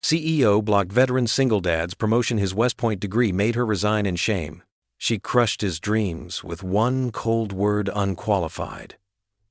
CEO blocked veteran single dad's promotion. His West Point degree made her resign in shame. She crushed his dreams with one cold word: unqualified.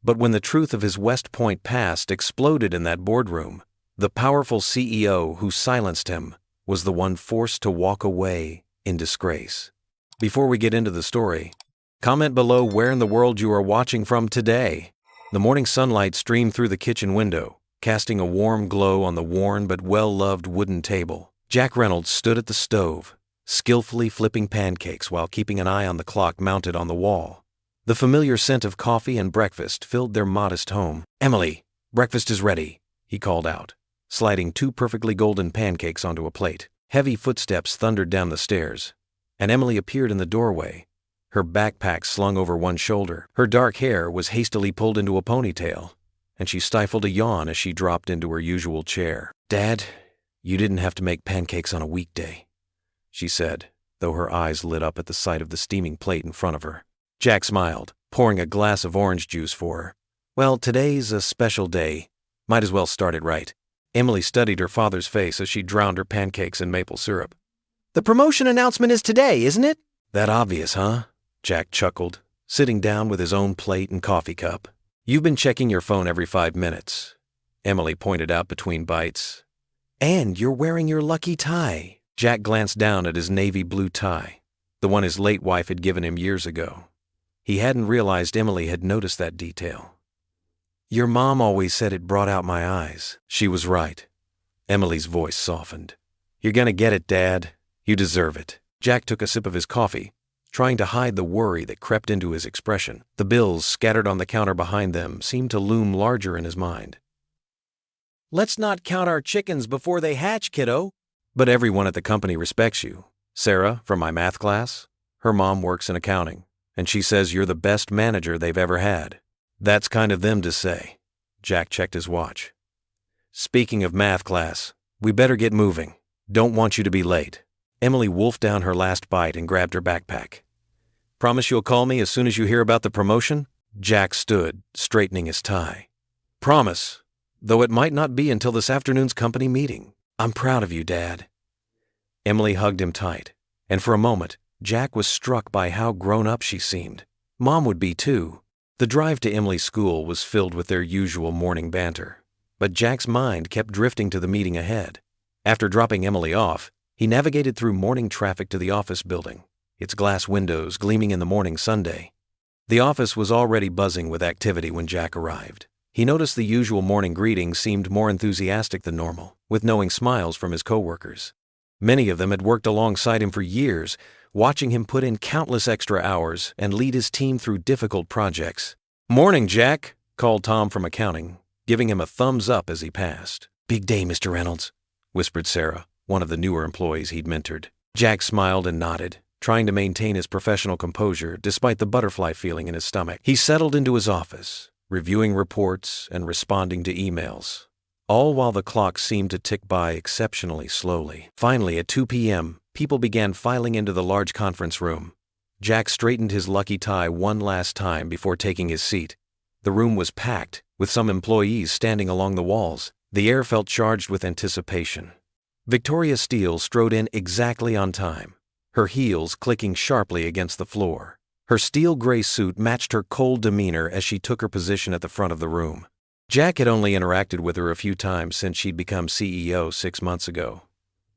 But when the truth of his West Point past exploded in that boardroom, the powerful CEO who silenced him was the one forced to walk away in disgrace. Before we get into the story, comment below where in the world you are watching from today. The morning sunlight streamed through the kitchen window, casting a warm glow on the worn but well-loved wooden table. Jack Reynolds stood at the stove, skillfully flipping pancakes while keeping an eye on the clock mounted on the wall. The familiar scent of coffee and breakfast filled their modest home. "Emily, breakfast is ready," he called out, sliding 2 perfectly golden pancakes onto a plate. Heavy footsteps thundered down the stairs, and Emily appeared in the doorway, her backpack slung over one shoulder. Her dark hair was hastily pulled into a ponytail, and she stifled a yawn as she dropped into her usual chair. "Dad, you didn't have to make pancakes on a weekday," she said, though her eyes lit up at the sight of the steaming plate in front of her. Jack smiled, pouring a glass of orange juice for her. "Well, today's a special day. Might as well start it right." Emily studied her father's face as she drowned her pancakes in maple syrup. "The promotion announcement is today, isn't it?" "That obvious, huh?" Jack chuckled, sitting down with his own plate and coffee cup. "You've been checking your phone every 5 minutes," Emily pointed out between bites. "And you're wearing your lucky tie." Jack glanced down at his navy blue tie, the one his late wife had given him years ago. He hadn't realized Emily had noticed that detail. "Your mom always said it brought out my eyes." She was right. Emily's voice softened. "You're gonna get it, Dad. You deserve it." Jack took a sip of his coffee, trying to hide the worry that crept into his expression. The bills scattered on the counter behind them seemed to loom larger in his mind. "Let's not count our chickens before they hatch, kiddo." "But everyone at the company respects you. Sarah, from my math class, her mom works in accounting, and she says you're the best manager they've ever had." "That's kind of them to say." Jack checked his watch. "Speaking of math class, we better get moving. Don't want you to be late." Emily wolfed down her last bite and grabbed her backpack. "Promise you'll call me as soon as you hear about the promotion?" Jack stood, straightening his tie. "Promise, though it might not be until this afternoon's company meeting." "I'm proud of you, Dad." Emily hugged him tight, and for a moment, Jack was struck by how grown up she seemed. Mom would be too. The drive to Emily's school was filled with their usual morning banter, but Jack's mind kept drifting to the meeting ahead. After dropping Emily off, he navigated through morning traffic to the office building, its glass windows gleaming in the morning sunday. The office was already buzzing with activity when Jack arrived. He noticed the usual morning greetings seemed more enthusiastic than normal, with knowing smiles from his coworkers. Many of them had worked alongside him for years, watching him put in countless extra hours and lead his team through difficult projects. "Morning, Jack," called Tom from accounting, giving him a thumbs up as he passed. "Big day, Mr. Reynolds," whispered Sarah, one of the newer employees he'd mentored. Jack smiled and nodded, trying to maintain his professional composure despite the butterfly feeling in his stomach. He settled into his office, reviewing reports and responding to emails, all while the clock seemed to tick by exceptionally slowly. Finally, at 2 p.m., people began filing into the large conference room. Jack straightened his lucky tie one last time before taking his seat. The room was packed, with some employees standing along the walls. The air felt charged with anticipation. Victoria Steele strode in exactly on time, her heels clicking sharply against the floor. Her steel gray suit matched her cold demeanor as she took her position at the front of the room. Jack had only interacted with her a few times since she'd become CEO 6 months ago,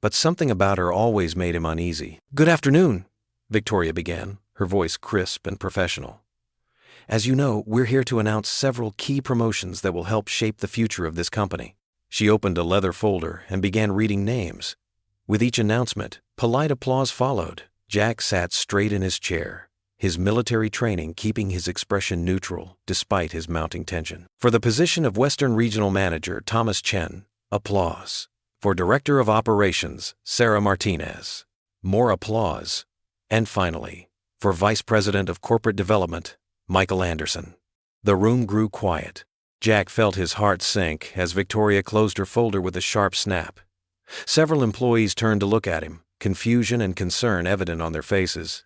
but something about her always made him uneasy. "Good afternoon," Victoria began, her voice crisp and professional. "As you know, we're here to announce several key promotions that will help shape the future of this company." She opened a leather folder and began reading names. With each announcement, polite applause followed. Jack sat straight in his chair, his military training keeping his expression neutral despite his mounting tension. For the position of Western Regional Manager Thomas Chen, applause. For Director of Operations, Sarah Martinez, more applause. And finally, for Vice President of Corporate Development, Michael Anderson. The room grew quiet. Jack felt his heart sink as Victoria closed her folder with a sharp snap. Several employees turned to look at him, confusion and concern evident on their faces.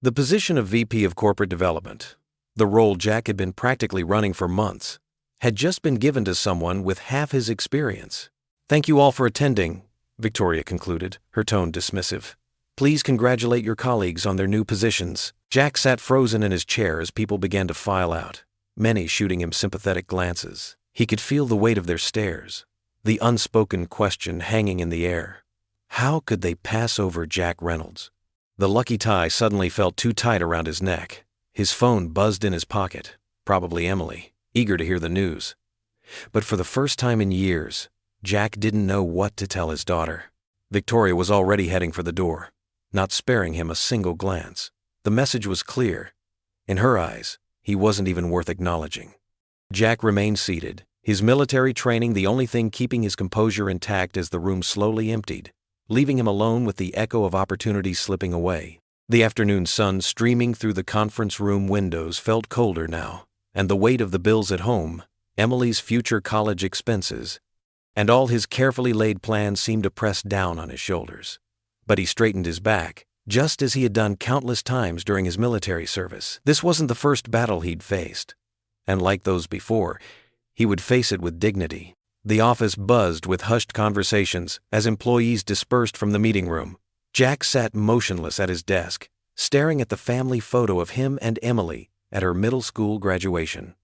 The position of VP of Corporate Development, the role Jack had been practically running for months, had just been given to someone with half his experience. "Thank you all for attending," Victoria concluded, her tone dismissive. Please congratulate your colleagues on their new positions. Jack sat frozen in his chair as people began to file out, many shooting him sympathetic glances. He could feel the weight of their stares, the unspoken question hanging in the air. How could they pass over Jack Reynolds? The lucky tie suddenly felt too tight around his neck. His phone buzzed in his pocket, probably Emily, eager to hear the news. But for the first time in years, Jack didn't know what to tell his daughter. Victoria was already heading for the door, not sparing him a single glance. The message was clear. In her eyes, he wasn't even worth acknowledging. Jack remained seated, his military training the only thing keeping his composure intact as the room slowly emptied, leaving him alone with the echo of opportunity slipping away. The afternoon sun streaming through the conference room windows felt colder now, and the weight of the bills at home, Emily's future college expenses, and all his carefully laid plans seemed to press down on his shoulders. But he straightened his back, just as he had done countless times during his military service. This wasn't the first battle he'd faced, and like those before, he would face it with dignity. The office buzzed with hushed conversations as employees dispersed from the meeting room. Jack sat motionless at his desk, staring at the family photo of him and Emily at her middle school graduation.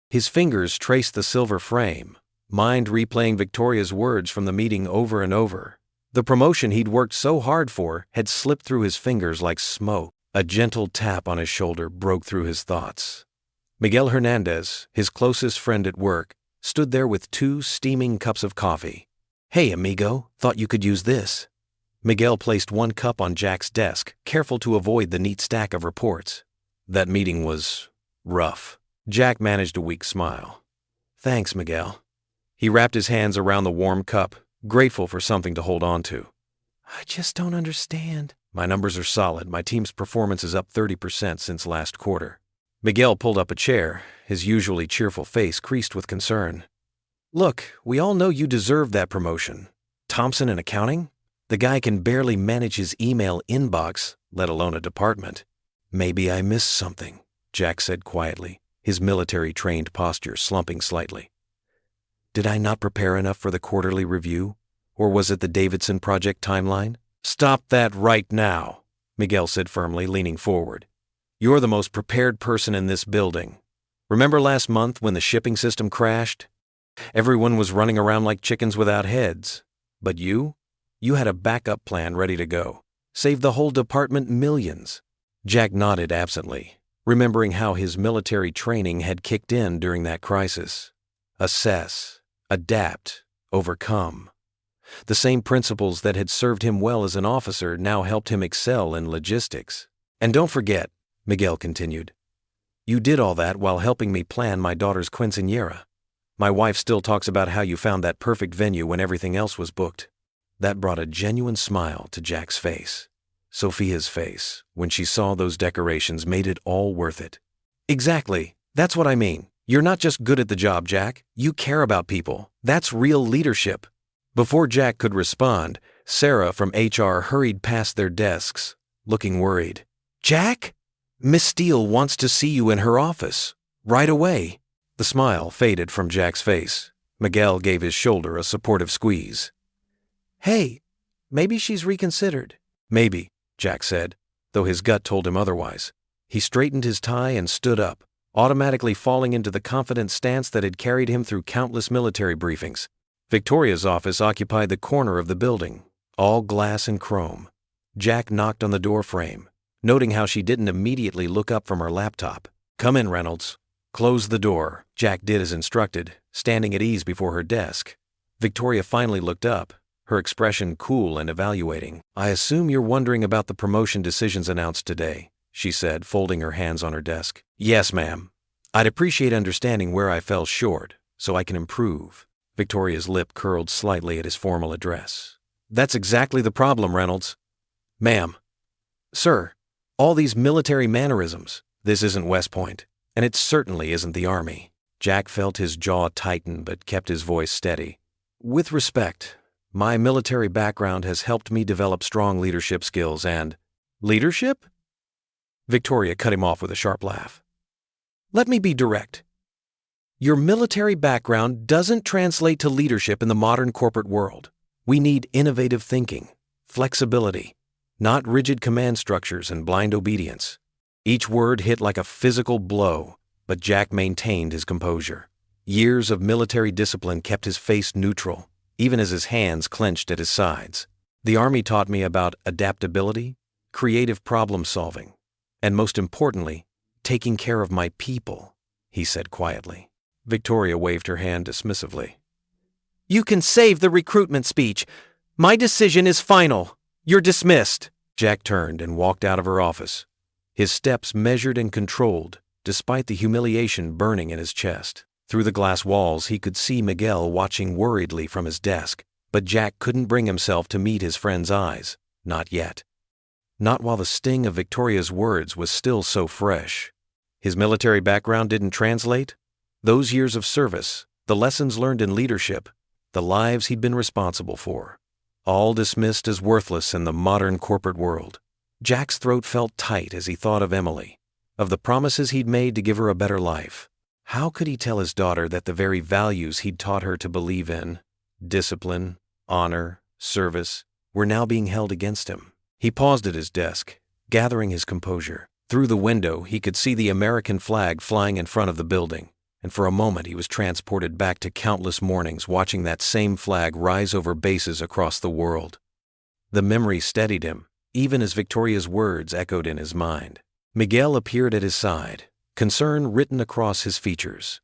His fingers traced the silver frame, mind replaying Victoria's words from the meeting over and over. The promotion he'd worked so hard for had slipped through his fingers like smoke. A gentle tap on his shoulder broke through his thoughts. Miguel Hernandez, his closest friend at work, stood there with 2 steaming cups of coffee. Hey, amigo, thought you could use this. Miguel placed 1 cup on Jack's desk, careful to avoid the neat stack of reports. That meeting was rough. Jack managed a weak smile. Thanks, Miguel. He wrapped his hands around the warm cup, grateful for something to hold on to. I just don't understand. My numbers are solid. My team's performance is up 30% since last quarter. Miguel pulled up a chair, his usually cheerful face creased with concern. Look, we all know you deserve that promotion. Thompson in accounting? The guy can barely manage his email inbox, let alone a department. Maybe I missed something, Jack said quietly, his military-trained posture slumping slightly. Did I not prepare enough for the quarterly review? Or was it the Davidson Project timeline? Stop that right now, Miguel said firmly, leaning forward. You're the most prepared person in this building. Remember last month when the shipping system crashed? Everyone was running around like chickens without heads. But you had a backup plan ready to go. Saved the whole department millions. Jack nodded absently, remembering how his military training had kicked in during that crisis. Assess, adapt, overcome. The same principles that had served him well as an officer now helped him excel in logistics. And don't forget, Miguel continued, you did all that while helping me plan my daughter's quinceañera. My wife still talks about how you found that perfect venue when everything else was booked. That brought a genuine smile to Jack's face. Sophia's face, when she saw those decorations, made it all worth it. Exactly. That's what I mean. You're not just good at the job, Jack. You care about people. That's real leadership. Before Jack could respond, Sarah from HR hurried past their desks, looking worried. Jack? Miss Steele wants to see you in her office. Right away. The smile faded from Jack's face. Miguel gave his shoulder a supportive squeeze. Hey, maybe she's reconsidered. Maybe, Jack said, though his gut told him otherwise. He straightened his tie and stood up, automatically falling into the confident stance that had carried him through countless military briefings. Victoria's office occupied the corner of the building, all glass and chrome. Jack knocked on the door frame, noting how she didn't immediately look up from her laptop. Come in, Reynolds. Close the door. Jack did as instructed, standing at ease before her desk. Victoria finally looked up, her expression cool and evaluating. I assume you're wondering about the promotion decisions announced today, she said, folding her hands on her desk. Yes, ma'am. I'd appreciate understanding where I fell short, so I can improve. Victoria's lip curled slightly at his formal address. That's exactly the problem, Reynolds. Ma'am. Sir, all these military mannerisms. This isn't West Point, and it certainly isn't the Army. Jack felt his jaw tighten but kept his voice steady. With respect, my military background has helped me develop strong leadership skills and... Leadership? Victoria cut him off with a sharp laugh. Let me be direct. Your military background doesn't translate to leadership in the modern corporate world. We need innovative thinking, flexibility, not rigid command structures and blind obedience. Each word hit like a physical blow, but Jack maintained his composure. Years of military discipline kept his face neutral, even as his hands clenched at his sides. The Army taught me about adaptability, creative problem solving, and most importantly, taking care of my people, he said quietly. Victoria waved her hand dismissively. You can save the recruitment speech. My decision is final. You're dismissed. Jack turned and walked out of her office, his steps measured and controlled, despite the humiliation burning in his chest. Through the glass walls, he could see Miguel watching worriedly from his desk, but Jack couldn't bring himself to meet his friend's eyes. Not yet. Not while the sting of Victoria's words was still so fresh. His military background didn't translate. Those years of service, the lessons learned in leadership, the lives he'd been responsible for, all dismissed as worthless in the modern corporate world. Jack's throat felt tight as he thought of Emily, of the promises he'd made to give her a better life. How could he tell his daughter that the very values he'd taught her to believe in, discipline, honor, service, were now being held against him? He paused at his desk, gathering his composure. Through the window, he could see the American flag flying in front of the building, and for a moment he was transported back to countless mornings watching that same flag rise over bases across the world. The memory steadied him, even as Victoria's words echoed in his mind. Miguel appeared at his side, concern written across his features.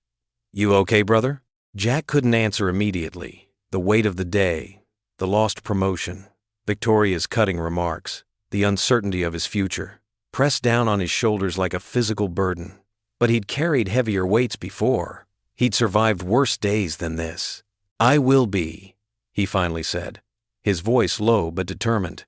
You okay, brother? Jack couldn't answer immediately. The weight of the day, the lost promotion, Victoria's cutting remarks, the uncertainty of his future, pressed down on his shoulders like a physical burden. But he'd carried heavier weights before. He'd survived worse days than this. I will be, he finally said, his voice low but determined.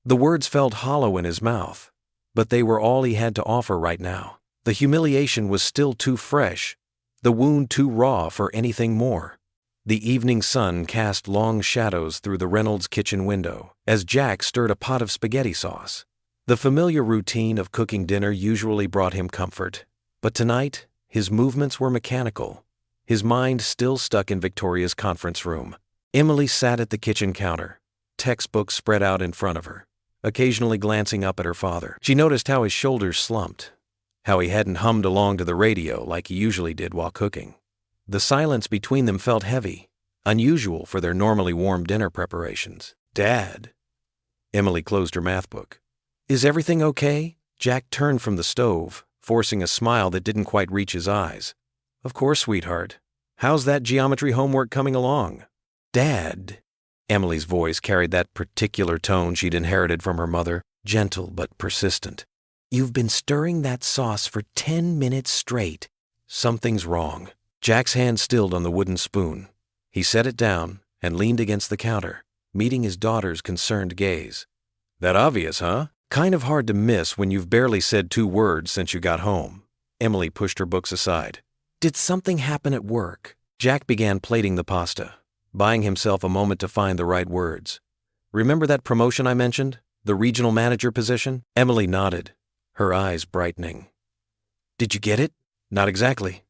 The words felt hollow in his mouth, but they were all he had to offer right now. The humiliation was still too fresh, the wound too raw for anything more. The evening sun cast long shadows through the Reynolds kitchen window as Jack stirred a pot of spaghetti sauce. The familiar routine of cooking dinner usually brought him comfort, but tonight his movements were mechanical, his mind still stuck in Victoria's conference room. Emily sat at the kitchen counter, textbooks spread out in front of her, occasionally glancing up at her father. She noticed how his shoulders slumped, how he hadn't hummed along to the radio like he usually did while cooking. The silence between them felt heavy, unusual for their normally warm dinner preparations. Dad. Emily closed her math book. Is everything okay? Jack turned from the stove, forcing a smile that didn't quite reach his eyes. Of course, sweetheart. How's that geometry homework coming along? Dad. Emily's voice carried that particular tone she'd inherited from her mother, gentle but persistent. You've been stirring that sauce for 10 minutes straight. Something's wrong. Jack's hand stilled on the wooden spoon. He set it down and leaned against the counter, meeting his daughter's concerned gaze. That obvious, huh? Kind of hard to miss when you've barely said 2 words since you got home. Emily pushed her books aside. Did something happen at work? Jack began plating the pasta, buying himself a moment to find the right words. Remember that promotion I mentioned? The regional manager position? Emily nodded, her eyes brightening. Did you get it? Not exactly.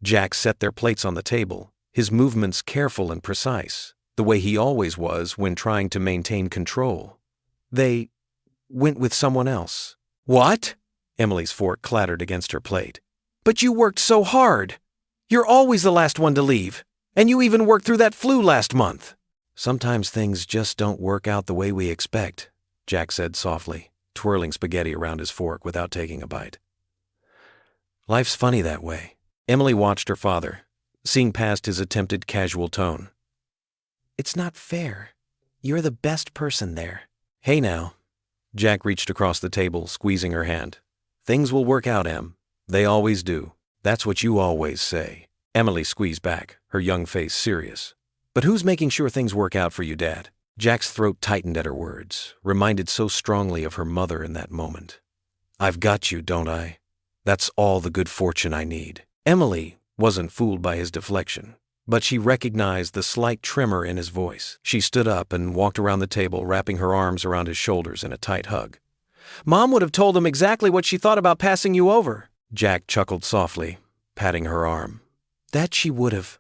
Jack set their plates on the table, his movements careful and precise, the way he always was when trying to maintain control. They went with someone else. What? Emily's fork clattered against her plate. But you worked so hard. You're always the last one to leave. And you even worked through that flu last month. Sometimes things just don't work out the way we expect, Jack said softly, twirling spaghetti around his fork without taking a bite. Life's funny that way. Emily watched her father, seeing past his attempted casual tone. It's not fair. You're the best person there. Hey now. Jack reached across the table, squeezing her hand. Things will work out, Em. They always do. That's what you always say. Emily squeezed back, her young face serious. But who's making sure things work out for you, Dad? Jack's throat tightened at her words, reminded so strongly of her mother in that moment. I've got you, don't I? That's all the good fortune I need. Emily wasn't fooled by his deflection, but she recognized the slight tremor in his voice. She stood up and walked around the table, wrapping her arms around his shoulders in a tight hug. Mom would have told him exactly what she thought about passing you over. Jack chuckled softly, patting her arm. That she would have.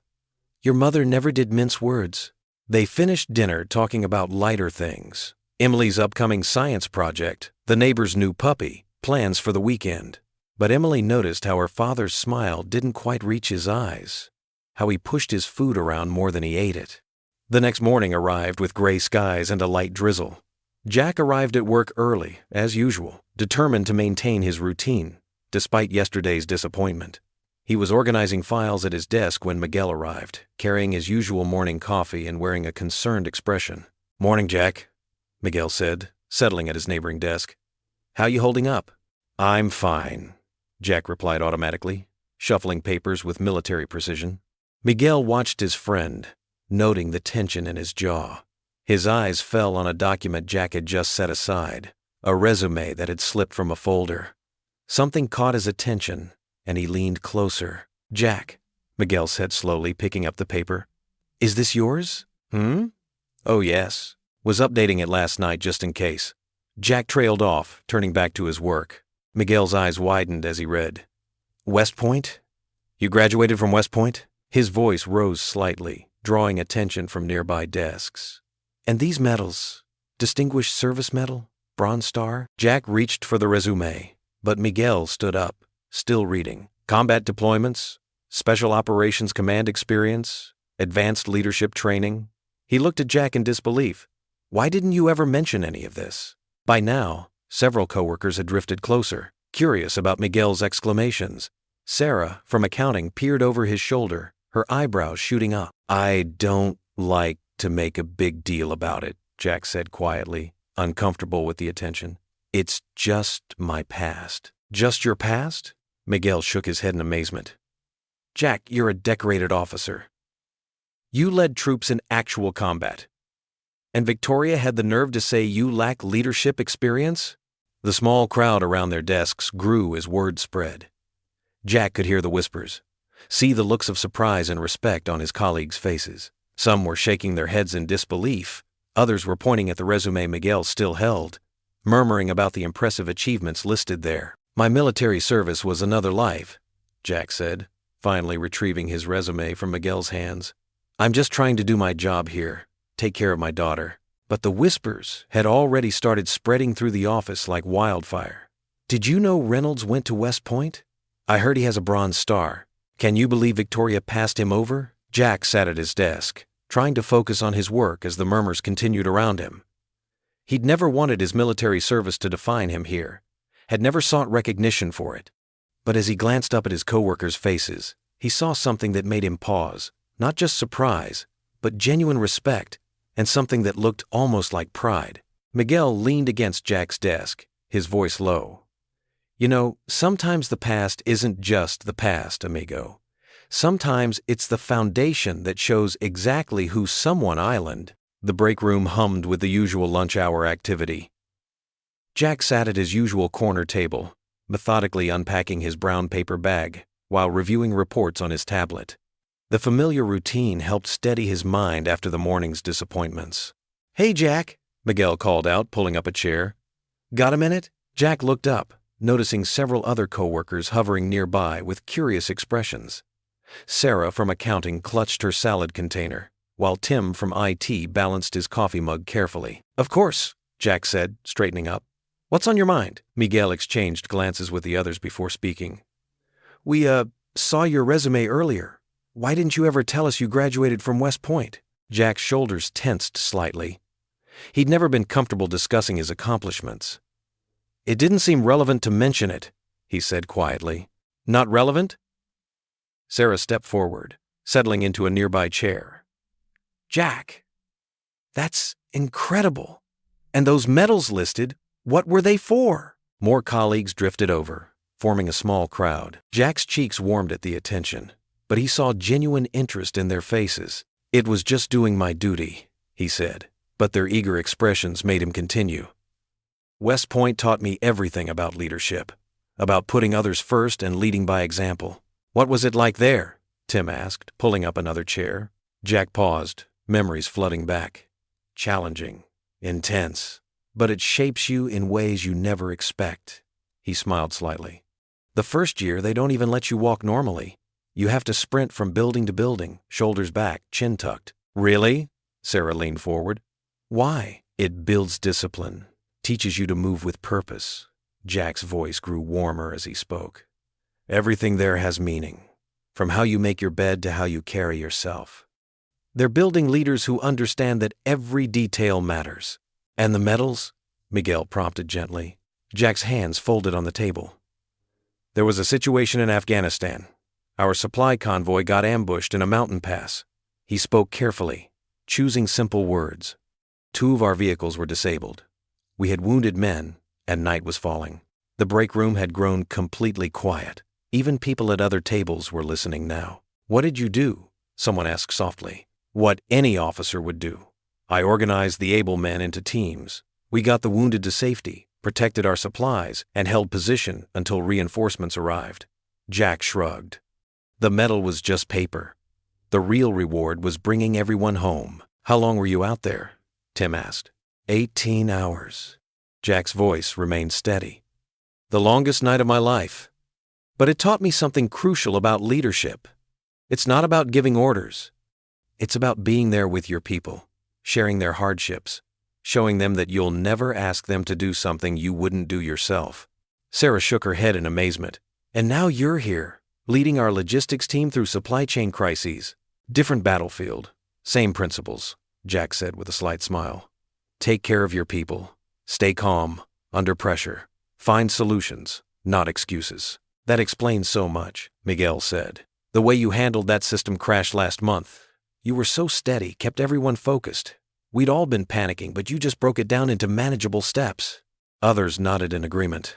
Your mother never did mince words. They finished dinner talking about lighter things. Emily's upcoming science project, the neighbor's new puppy, plans for the weekend. But Emily noticed how her father's smile didn't quite reach his eyes, how he pushed his food around more than he ate it. The next morning arrived with gray skies and a light drizzle. Jack arrived at work early, as usual, determined to maintain his routine, despite yesterday's disappointment. He was organizing files at his desk when Miguel arrived, carrying his usual morning coffee and wearing a concerned expression. "Morning, Jack," Miguel said, settling at his neighboring desk. "How you holding up?" "I'm fine," Jack replied automatically, shuffling papers with military precision. Miguel watched his friend, noting the tension in his jaw. His eyes fell on a document Jack had just set aside, a resume that had slipped from a folder. Something caught his attention, and he leaned closer. "Jack," Miguel said slowly, picking up the paper. "Is this yours?" "Oh, yes. Was updating it last night just in case." Jack trailed off, turning back to his work. Miguel's eyes widened as he read. "West Point? You graduated from West Point?" His voice rose slightly, drawing attention from nearby desks. "And these medals? Distinguished Service Medal? Bronze Star?" Jack reached for the resume, but Miguel stood up, still reading. "Combat deployments, Special Operations Command experience, advanced leadership training." He looked at Jack in disbelief. "Why didn't you ever mention any of this?" By now, several coworkers had drifted closer, curious about Miguel's exclamations. Sarah, from accounting, peered over his shoulder, her eyebrows shooting up. "I don't like to make a big deal about it," Jack said quietly, uncomfortable with the attention. "It's just my past." "Just your past?" Miguel shook his head in amazement. "Jack, you're a decorated officer. You led troops in actual combat. And Victoria had the nerve to say you lack leadership experience?" The small crowd around their desks grew as word spread. Jack could hear the whispers, see the looks of surprise and respect on his colleagues' faces. Some were shaking their heads in disbelief. Others were pointing at the resume Miguel still held, murmuring about the impressive achievements listed there. "My military service was another life," Jack said, finally retrieving his resume from Miguel's hands. "I'm just trying to do my job here, take care of my daughter." But the whispers had already started spreading through the office like wildfire. "Did you know Reynolds went to West Point? I heard he has a Bronze Star. Can you believe Victoria passed him over?" Jack sat at his desk, trying to focus on his work as the murmurs continued around him. He'd never wanted his military service to define him here, had never sought recognition for it. But as he glanced up at his coworkers' faces, he saw something that made him pause, not just surprise, but genuine respect, and something that looked almost like pride. Miguel leaned against Jack's desk, his voice low. "You know, sometimes the past isn't just the past, amigo. Sometimes it's the foundation that shows exactly who someone island." The break room hummed with the usual lunch hour activity. Jack sat at his usual corner table, methodically unpacking his brown paper bag while reviewing reports on his tablet. The familiar routine helped steady his mind after the morning's disappointments. "Hey, Jack," Miguel called out, pulling up a chair. "Got a minute?" Jack looked up, noticing several other coworkers hovering nearby with curious expressions. Sarah from accounting clutched her salad container, while Tim from IT balanced his coffee mug carefully. "Of course," Jack said, straightening up. "What's on your mind?" Miguel exchanged glances with the others before speaking. We saw your resume earlier. Why didn't you ever tell us you graduated from West Point?" Jack's shoulders tensed slightly. He'd never been comfortable discussing his accomplishments. "It didn't seem relevant to mention it," he said quietly. "Not relevant?" Sarah stepped forward, settling into a nearby chair. "Jack, that's incredible. And those medals listed, what were they for?" More colleagues drifted over, forming a small crowd. Jack's cheeks warmed at the attention, but he saw genuine interest in their faces. "It was just doing my duty," he said, but their eager expressions made him continue. "West Point taught me everything about leadership, about putting others first and leading by example." "What was it like there?" Tim asked, pulling up another chair. Jack paused, memories flooding back. "Challenging, intense, but it shapes you in ways you never expect." He smiled slightly. "The first year, they don't even let you walk normally. You have to sprint from building to building, shoulders back, chin tucked." "Really?" Sarah leaned forward. Why? It builds discipline, teaches you to move with purpose. Jack's voice grew warmer as he spoke. Everything there has meaning, from how you make your bed to how you carry yourself. They're building leaders who understand that every detail matters. And the medals? Miguel prompted gently. Jack's hands folded on the table. There was a situation in Afghanistan. Our supply convoy got ambushed in a mountain pass. He spoke carefully, choosing simple words. 2 of our vehicles were disabled. We had wounded men, and night was falling. The break room had grown completely quiet. Even people at other tables were listening now. What did you do? Someone asked softly. What any officer would do. I organized the able men into teams. We got the wounded to safety, protected our supplies, and held position until reinforcements arrived. Jack shrugged. The medal was just paper. The real reward was bringing everyone home. How long were you out there? Tim asked. 18 hours. Jack's voice remained steady. The longest night of my life. But it taught me something crucial about leadership. It's not about giving orders. It's about being there with your people, sharing their hardships, showing them that you'll never ask them to do something you wouldn't do yourself. Sarah shook her head in amazement. And now you're here, leading our logistics team through supply chain crises. Different battlefield, same principles, Jack said with a slight smile. Take care of your people. Stay calm, under pressure. Find solutions, not excuses. That explains so much, Miguel said. The way you handled that system crash last month. You were so steady, kept everyone focused. We'd all been panicking, but you just broke it down into manageable steps. Others nodded in agreement.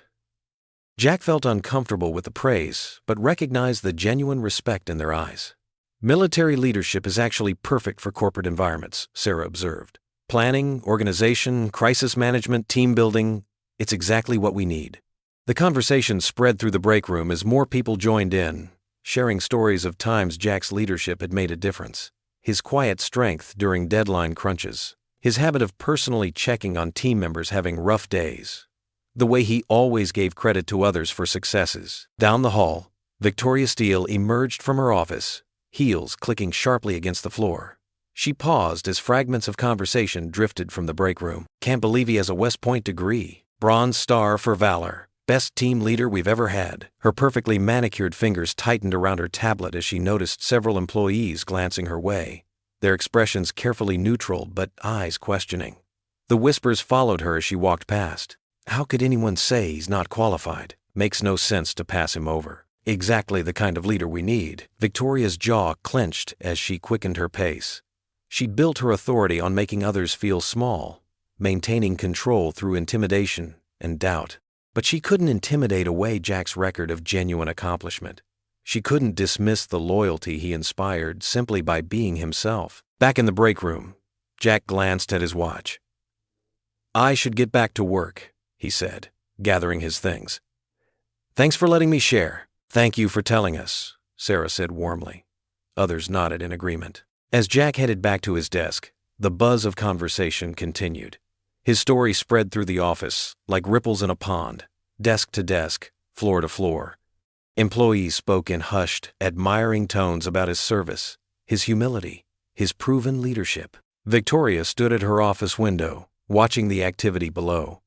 Jack felt uncomfortable with the praise, but recognized the genuine respect in their eyes. Military leadership is actually perfect for corporate environments, Sarah observed. Planning, organization, crisis management, team building, it's exactly what we need. The conversation spread through the break room as more people joined in, sharing stories of times Jack's leadership had made a difference. His quiet strength during deadline crunches, his habit of personally checking on team members having rough days, the way he always gave credit to others for successes. Down the hall, Victoria Steele emerged from her office, heels clicking sharply against the floor. She paused as fragments of conversation drifted from the break room. Can't believe he has a West Point degree. Bronze star for valor. Best team leader we've ever had. Her perfectly manicured fingers tightened around her tablet as she noticed several employees glancing her way, their expressions carefully neutral but eyes questioning. The whispers followed her as she walked past. How could anyone say he's not qualified? Makes no sense to pass him over. Exactly the kind of leader we need. Victoria's jaw clenched as she quickened her pace. She'd built her authority on making others feel small, maintaining control through intimidation and doubt. But she couldn't intimidate away Jack's record of genuine accomplishment. She couldn't dismiss the loyalty he inspired simply by being himself. Back in the break room, Jack glanced at his watch. I should get back to work, he said, gathering his things. Thanks for letting me share. Thank you for telling us, Sarah said warmly. Others nodded in agreement. As Jack headed back to his desk, the buzz of conversation continued. His story spread through the office like ripples in a pond, desk to desk, floor to floor. Employees spoke in hushed, admiring tones about his service, his humility, his proven leadership. Victoria stood at her office window, watching the activity below.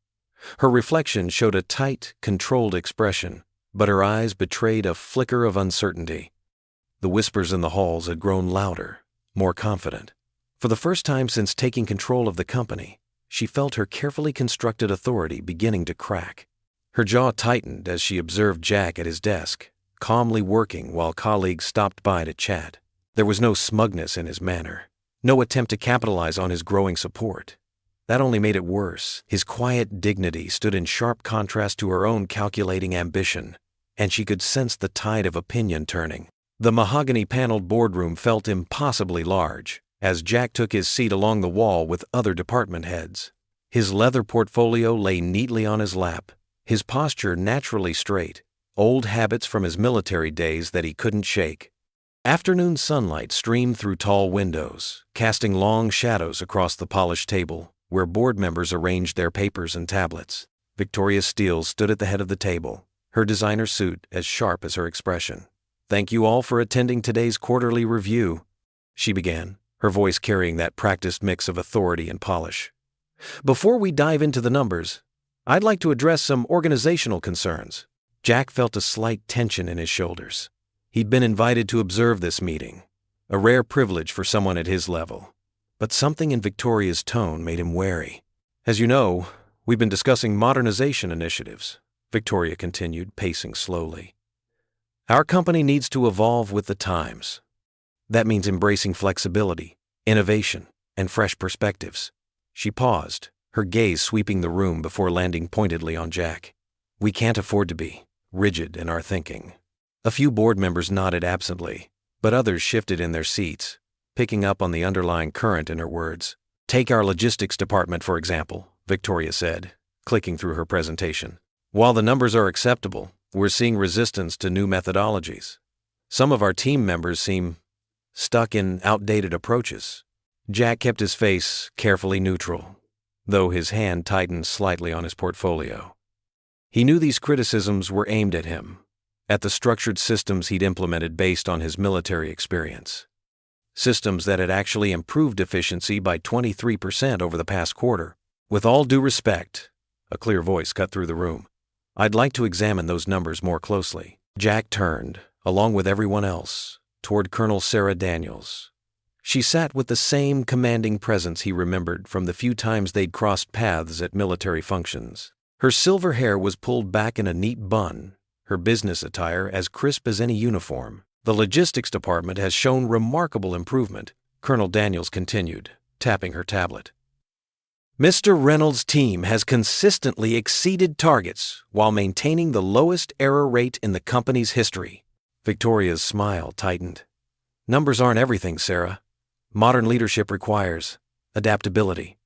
Her reflection showed a tight, controlled expression, but her eyes betrayed a flicker of uncertainty. The whispers in the halls had grown louder, more confident. For the first time since taking control of the company, she felt her carefully constructed authority beginning to crack. Her jaw tightened as she observed Jack at his desk, calmly working while colleagues stopped by to chat. There was no smugness in his manner, no attempt to capitalize on his growing support. That only made it worse. His quiet dignity stood in sharp contrast to her own calculating ambition, and she could sense the tide of opinion turning. The mahogany-paneled boardroom felt impossibly large, as Jack took his seat along the wall with other department heads. His leather portfolio lay neatly on his lap, his posture naturally straight, old habits from his military days that he couldn't shake. Afternoon sunlight streamed through tall windows, casting long shadows across the polished table, where board members arranged their papers and tablets. Victoria Steele stood at the head of the table, her designer suit as sharp as her expression. Thank you all for attending today's quarterly review, she began, her voice carrying that practiced mix of authority and polish. "Before we dive into the numbers, I'd like to address some organizational concerns." Jack felt a slight tension in his shoulders. He'd been invited to observe this meeting, a rare privilege for someone at his level. But something in Victoria's tone made him wary. "As you know, we've been discussing modernization initiatives," Victoria continued, pacing slowly. "Our company needs to evolve with the times. That means embracing flexibility, innovation, and fresh perspectives." She paused, her gaze sweeping the room before landing pointedly on Jack. "We can't afford to be rigid in our thinking." A few board members nodded absently, but others shifted in their seats, picking up on the underlying current in her words. "Take our logistics department, for example," Victoria said, clicking through her presentation. "While the numbers are acceptable, we're seeing resistance to new methodologies. Some of our team members seem stuck in outdated approaches." Jack kept his face carefully neutral, though his hand tightened slightly on his portfolio. He knew these criticisms were aimed at him, at the structured systems he'd implemented based on his military experience. Systems that had actually improved efficiency by 23% over the past quarter. "With all due respect," a clear voice cut through the room, "I'd like to examine those numbers more closely." Jack turned, along with everyone else, toward Colonel Sarah Daniels. She sat with the same commanding presence he remembered from the few times they'd crossed paths at military functions. Her silver hair was pulled back in a neat bun, her business attire as crisp as any uniform. "The logistics department has shown remarkable improvement," Colonel Daniels continued, tapping her tablet. "Mr. Reynolds' team has consistently exceeded targets while maintaining the lowest error rate in the company's history." Victoria's smile tightened. "Numbers aren't everything, Sarah. Modern leadership requires adaptability.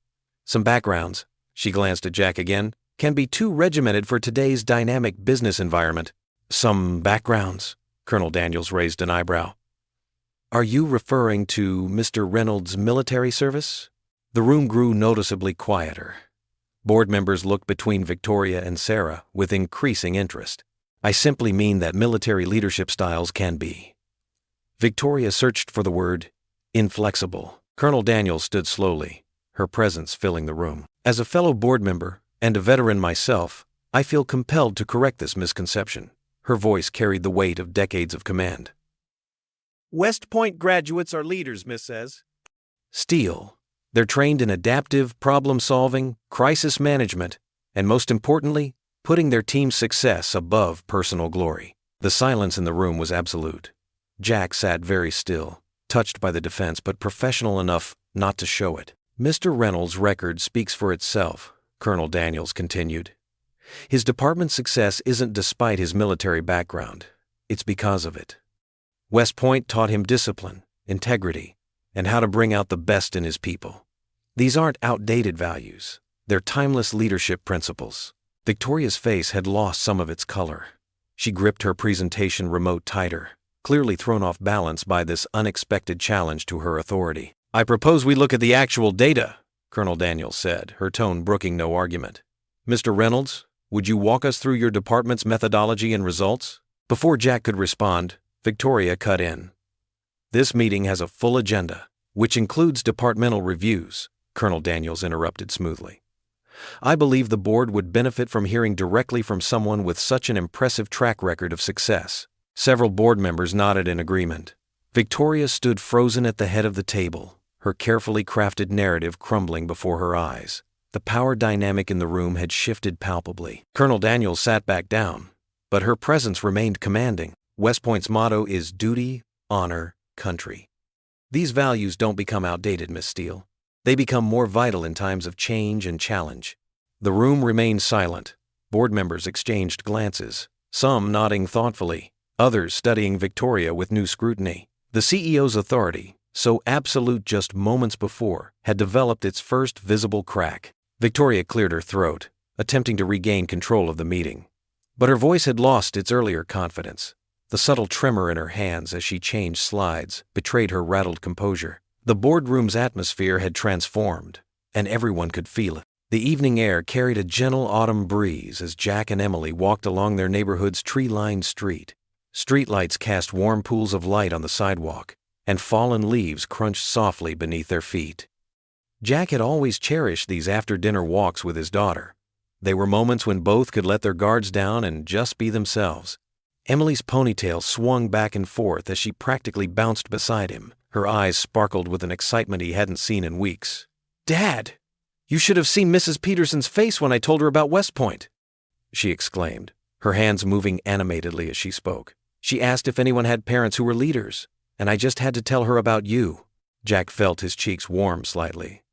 Some backgrounds," she glanced at Jack again, "can be too regimented for today's dynamic business environment." "Some backgrounds?" Colonel Daniels raised an eyebrow. "Are you referring to Mr. Reynolds' military service?" The room grew noticeably quieter. Board members looked between Victoria and Sarah with increasing interest. "I simply mean that military leadership styles can be." Victoria searched for the word inflexible. Colonel Daniels stood slowly, her presence filling the room. "As a fellow board member and a veteran myself, I feel compelled to correct this misconception." Her voice carried the weight of decades of command. "West Point graduates are leaders, Miss says. Steele. They're trained in adaptive problem-solving, crisis management, and most importantly, putting their team's success above personal glory." The silence in the room was absolute. Jack sat very still, touched by the defense but professional enough not to show it. "Mr. Reynolds' record speaks for itself," Colonel Daniels continued. "His department's success isn't despite his military background, it's because of it. West Point taught him discipline, integrity, and how to bring out the best in his people. These aren't outdated values, they're timeless leadership principles." Victoria's face had lost some of its color. She gripped her presentation remote tighter, clearly thrown off balance by this unexpected challenge to her authority. "I propose we look at the actual data," Colonel Daniels said, her tone brooking no argument. "Mr. Reynolds, would you walk us through your department's methodology and results?" Before Jack could respond, Victoria cut in. "This meeting has a full agenda, which includes departmental reviews," Colonel Daniels interrupted smoothly. "I believe the board would benefit from hearing directly from someone with such an impressive track record of success." Several board members nodded in agreement. Victoria stood frozen at the head of the table, her carefully crafted narrative crumbling before her eyes. The power dynamic in the room had shifted palpably. Colonel Daniels sat back down, but her presence remained commanding. "West Point's motto is duty, honor, country. These values don't become outdated, Miss Steele. They become more vital in times of change and challenge." The room remained silent. Board members exchanged glances, some nodding thoughtfully, others studying Victoria with new scrutiny. The CEO's authority, so absolute just moments before, had developed its first visible crack. Victoria cleared her throat, attempting to regain control of the meeting. But her voice had lost its earlier confidence. The subtle tremor in her hands as she changed slides betrayed her rattled composure. The boardroom's atmosphere had transformed, and everyone could feel it. The evening air carried a gentle autumn breeze as Jack and Emily walked along their neighborhood's tree-lined street. Streetlights cast warm pools of light on the sidewalk, and fallen leaves crunched softly beneath their feet. Jack had always cherished these after-dinner walks with his daughter. They were moments when both could let their guards down and just be themselves. Emily's ponytail swung back and forth as she practically bounced beside him. Her eyes sparkled with an excitement he hadn't seen in weeks. "Dad! You should have seen Mrs. Peterson's face when I told her about West Point," she exclaimed, her hands moving animatedly as she spoke. "She asked if anyone had parents who were leaders, and I just had to tell her about you." Jack felt his cheeks warm slightly.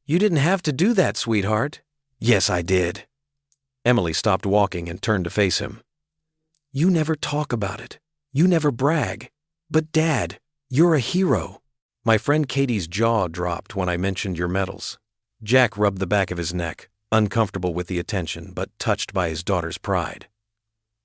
"You didn't have to do that, sweetheart." "Yes, I did." Emily stopped walking and turned to face him. "You never talk about it. You never brag. But Dad, you're a hero." My friend Katie's jaw dropped when I mentioned your medals. Jack rubbed the back of his neck, uncomfortable with the attention but touched by his daughter's pride.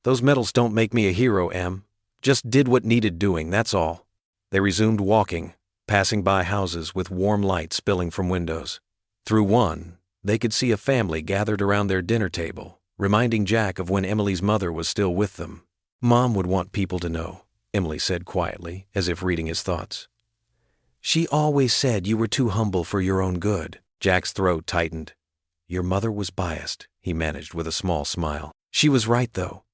"Those medals don't make me a hero, Em. Just did what needed doing, that's all." They resumed walking, passing by houses with warm light spilling from windows. Through one, they could see a family gathered around their dinner table, reminding Jack of when Emily's mother was still with them. "Mom would want people to know," Emily said quietly, as if reading his thoughts. "She always said you were too humble for your own good." Jack's throat tightened. "Your mother was biased," he managed with a small smile. "She was right, though."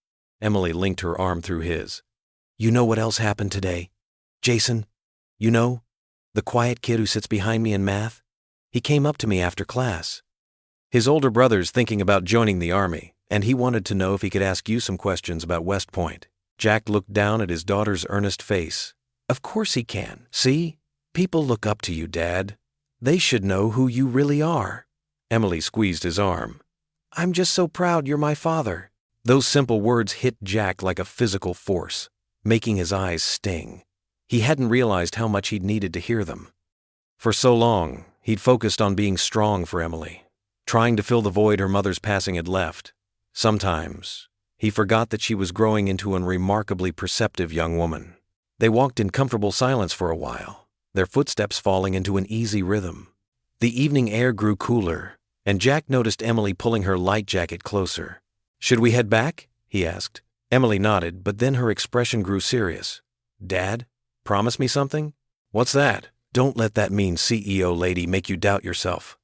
Emily linked her arm through his. "You know what else happened today? Jason, you know, the quiet kid who sits behind me in math? He came up to me after class. His older brother's thinking about joining the Army, and he wanted to know if he could ask you some questions about West Point." Jack looked down at his daughter's earnest face. "Of course he can. See? People look up to you, Dad. They should know who you really are." Emily squeezed his arm. "I'm just so proud you're my father." Those simple words hit Jack like a physical force, making his eyes sting. He hadn't realized how much he'd needed to hear them. For so long, he'd focused on being strong for Emily, trying to fill the void her mother's passing had left. Sometimes, he forgot that she was growing into a remarkably perceptive young woman. They walked in comfortable silence for a while, their footsteps falling into an easy rhythm. The evening air grew cooler, and Jack noticed Emily pulling her light jacket closer. "Should we head back?" he asked. Emily nodded, but then her expression grew serious. "Dad, promise me something?" "What's that?" "Don't let that mean CEO lady make you doubt yourself.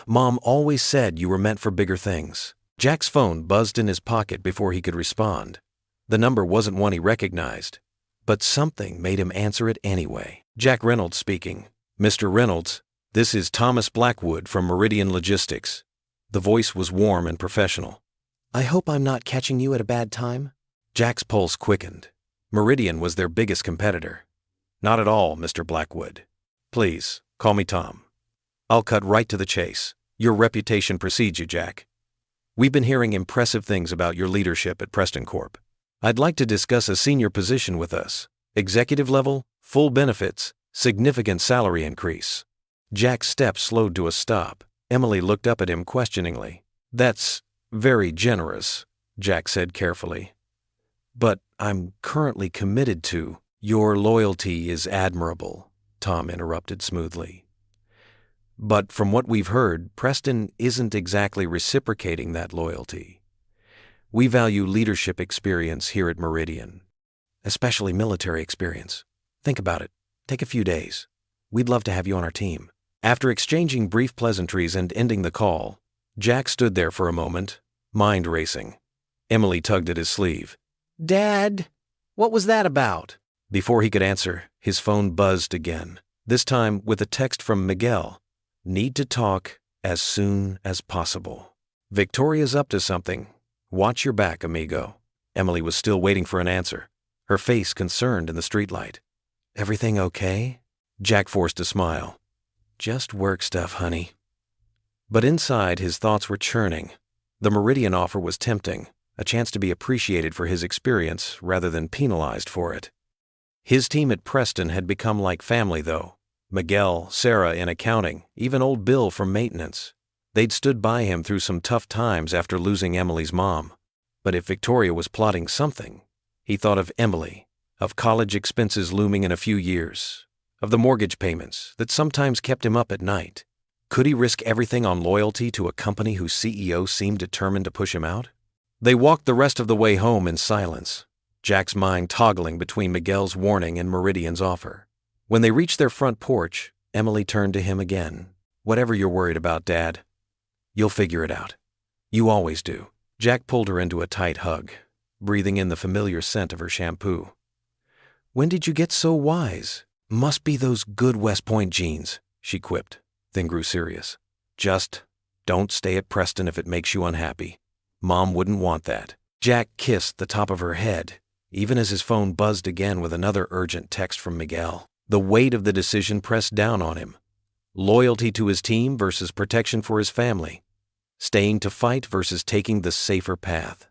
Mom always said you were meant for bigger things." Jack's phone buzzed in his pocket before he could respond. The number wasn't one he recognized, but something made him answer it anyway. "Jack Reynolds speaking." "Mr. Reynolds, this is Thomas Blackwood from Meridian Logistics." The voice was warm and professional. "I hope I'm not catching you at a bad time?" Jack's pulse quickened. Meridian was their biggest competitor. "Not at all, Mr. Blackwood. Please, call me Tom. I'll cut right to the chase. Your reputation precedes you, Jack. We've been hearing impressive things about your leadership at Preston Corp. I'd like to discuss a senior position with us. Executive level, full benefits, significant salary increase." Jack's steps slowed to a stop. Emily looked up at him questioningly. "That's very generous," Jack said carefully. "But I'm currently committed to—" "Your loyalty is admirable," Tom interrupted smoothly. "But from what we've heard, Preston isn't exactly reciprocating that loyalty. We value leadership experience here at Meridian, especially military experience. Think about it. Take a few days. We'd love to have you on our team." After exchanging brief pleasantries and ending the call, Jack stood there for a moment, mind racing. Emily tugged at his sleeve. "Dad, what was that about?" Before he could answer, his phone buzzed again, this time with a text from Miguel. "Need to talk as soon as possible. Victoria's up to something. Watch your back, amigo." Emily was still waiting for an answer, her face concerned in the streetlight. "Everything okay?" Jack forced a smile. "Just work stuff, honey." But inside, his thoughts were churning. The Meridian offer was tempting, a chance to be appreciated for his experience rather than penalized for it. His team at Preston had become like family, though. Miguel, Sarah in accounting, even old Bill from maintenance. They'd stood by him through some tough times after losing Emily's mom. But if Victoria was plotting something, he thought of Emily, of college expenses looming in a few years, of the mortgage payments that sometimes kept him up at night. Could he risk everything on loyalty to a company whose CEO seemed determined to push him out? They walked the rest of the way home in silence, Jack's mind toggling between Miguel's warning and Meridian's offer. When they reached their front porch, Emily turned to him again. "Whatever you're worried about, Dad, you'll figure it out. You always do." Jack pulled her into a tight hug, breathing in the familiar scent of her shampoo. "When did you get so wise?" "Must be those good West Point genes," she quipped, then grew serious. "Just don't stay at Preston if it makes you unhappy. Mom wouldn't want that." Jack kissed the top of her head, even as his phone buzzed again with another urgent text from Miguel. The weight of the decision pressed down on him. Loyalty to his team versus protection for his family. Staying to fight versus taking the safer path.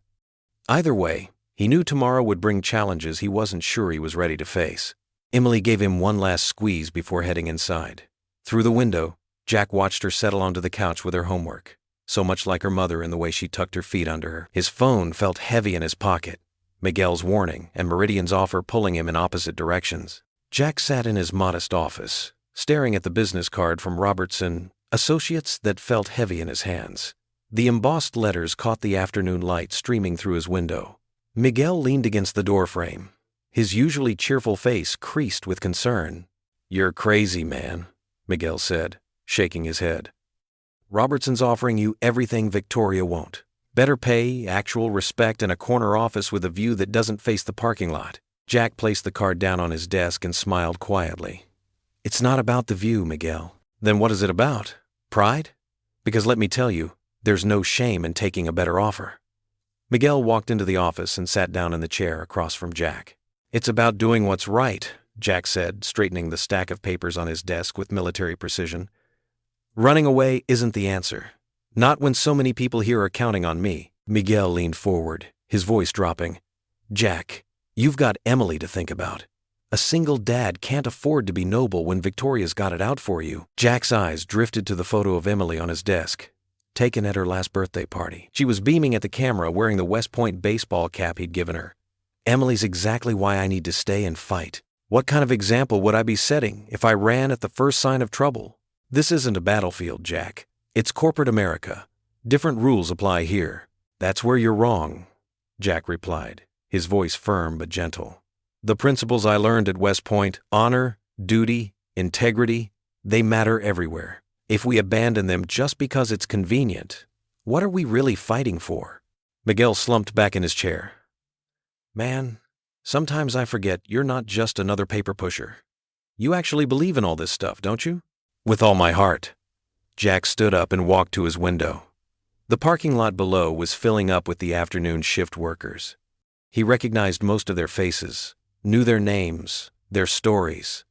Either way, he knew tomorrow would bring challenges he wasn't sure he was ready to face. Emily gave him one last squeeze before heading inside. Through the window, Jack watched her settle onto the couch with her homework, so much like her mother in the way she tucked her feet under her. His phone felt heavy in his pocket, Miguel's warning and Meridian's offer pulling him in opposite directions. Jack sat in his modest office, staring at the business card from Robertson Associates that felt heavy in his hands. The embossed letters caught the afternoon light streaming through his window. Miguel leaned against the doorframe, his usually cheerful face creased with concern. "You're crazy, man," Miguel said, shaking his head. "Robertson's offering you everything Victoria won't. Better pay, actual respect, and a corner office with a view that doesn't face the parking lot." Jack placed the card down on his desk and smiled quietly. "It's not about the view, Miguel." "Then what is it about? Pride? Because let me tell you, there's no shame in taking a better offer." Miguel walked into the office and sat down in the chair across from Jack. "It's about doing what's right," Jack said, straightening the stack of papers on his desk with military precision. "Running away isn't the answer. Not when so many people here are counting on me." Miguel leaned forward, his voice dropping. "Jack, you've got Emily to think about. A single dad can't afford to be noble when Victoria's got it out for you." Jack's eyes drifted to the photo of Emily on his desk, taken at her last birthday party. She was beaming at the camera wearing the West Point baseball cap he'd given her. "Emily's exactly why I need to stay and fight. What kind of example would I be setting if I ran at the first sign of trouble? This isn't a battlefield, Jack. It's corporate America. Different rules apply here." "That's where you're wrong," Jack replied, his voice firm but gentle. "The principles I learned at West Point, honor, duty, integrity, they matter everywhere. If we abandon them just because it's convenient, what are we really fighting for?" Miguel slumped back in his chair. "Man, sometimes I forget you're not just another paper pusher. You actually believe in all this stuff, don't you?" "With all my heart." Jack stood up and walked to his window. The parking lot below was filling up with the afternoon shift workers. He recognized most of their faces, knew their names, their stories.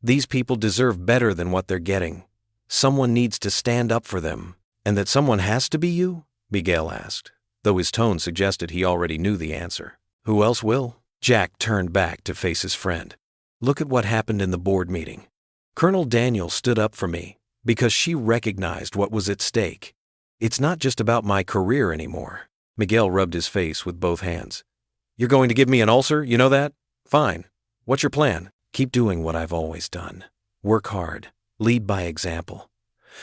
These people deserve better than what they're getting. Someone needs to stand up for them. "And that someone has to be you?" Miguel asked, though his tone suggested he already knew the answer. "Who else will?" Jack turned back to face his friend. "Look at what happened in the board meeting. Colonel Daniel stood up for me because she recognized what was at stake. It's not just about my career anymore." Miguel rubbed his face with both hands. "You're going to give me an ulcer, you know that? Fine. What's your plan?" "Keep doing what I've always done. Work hard. Lead by example.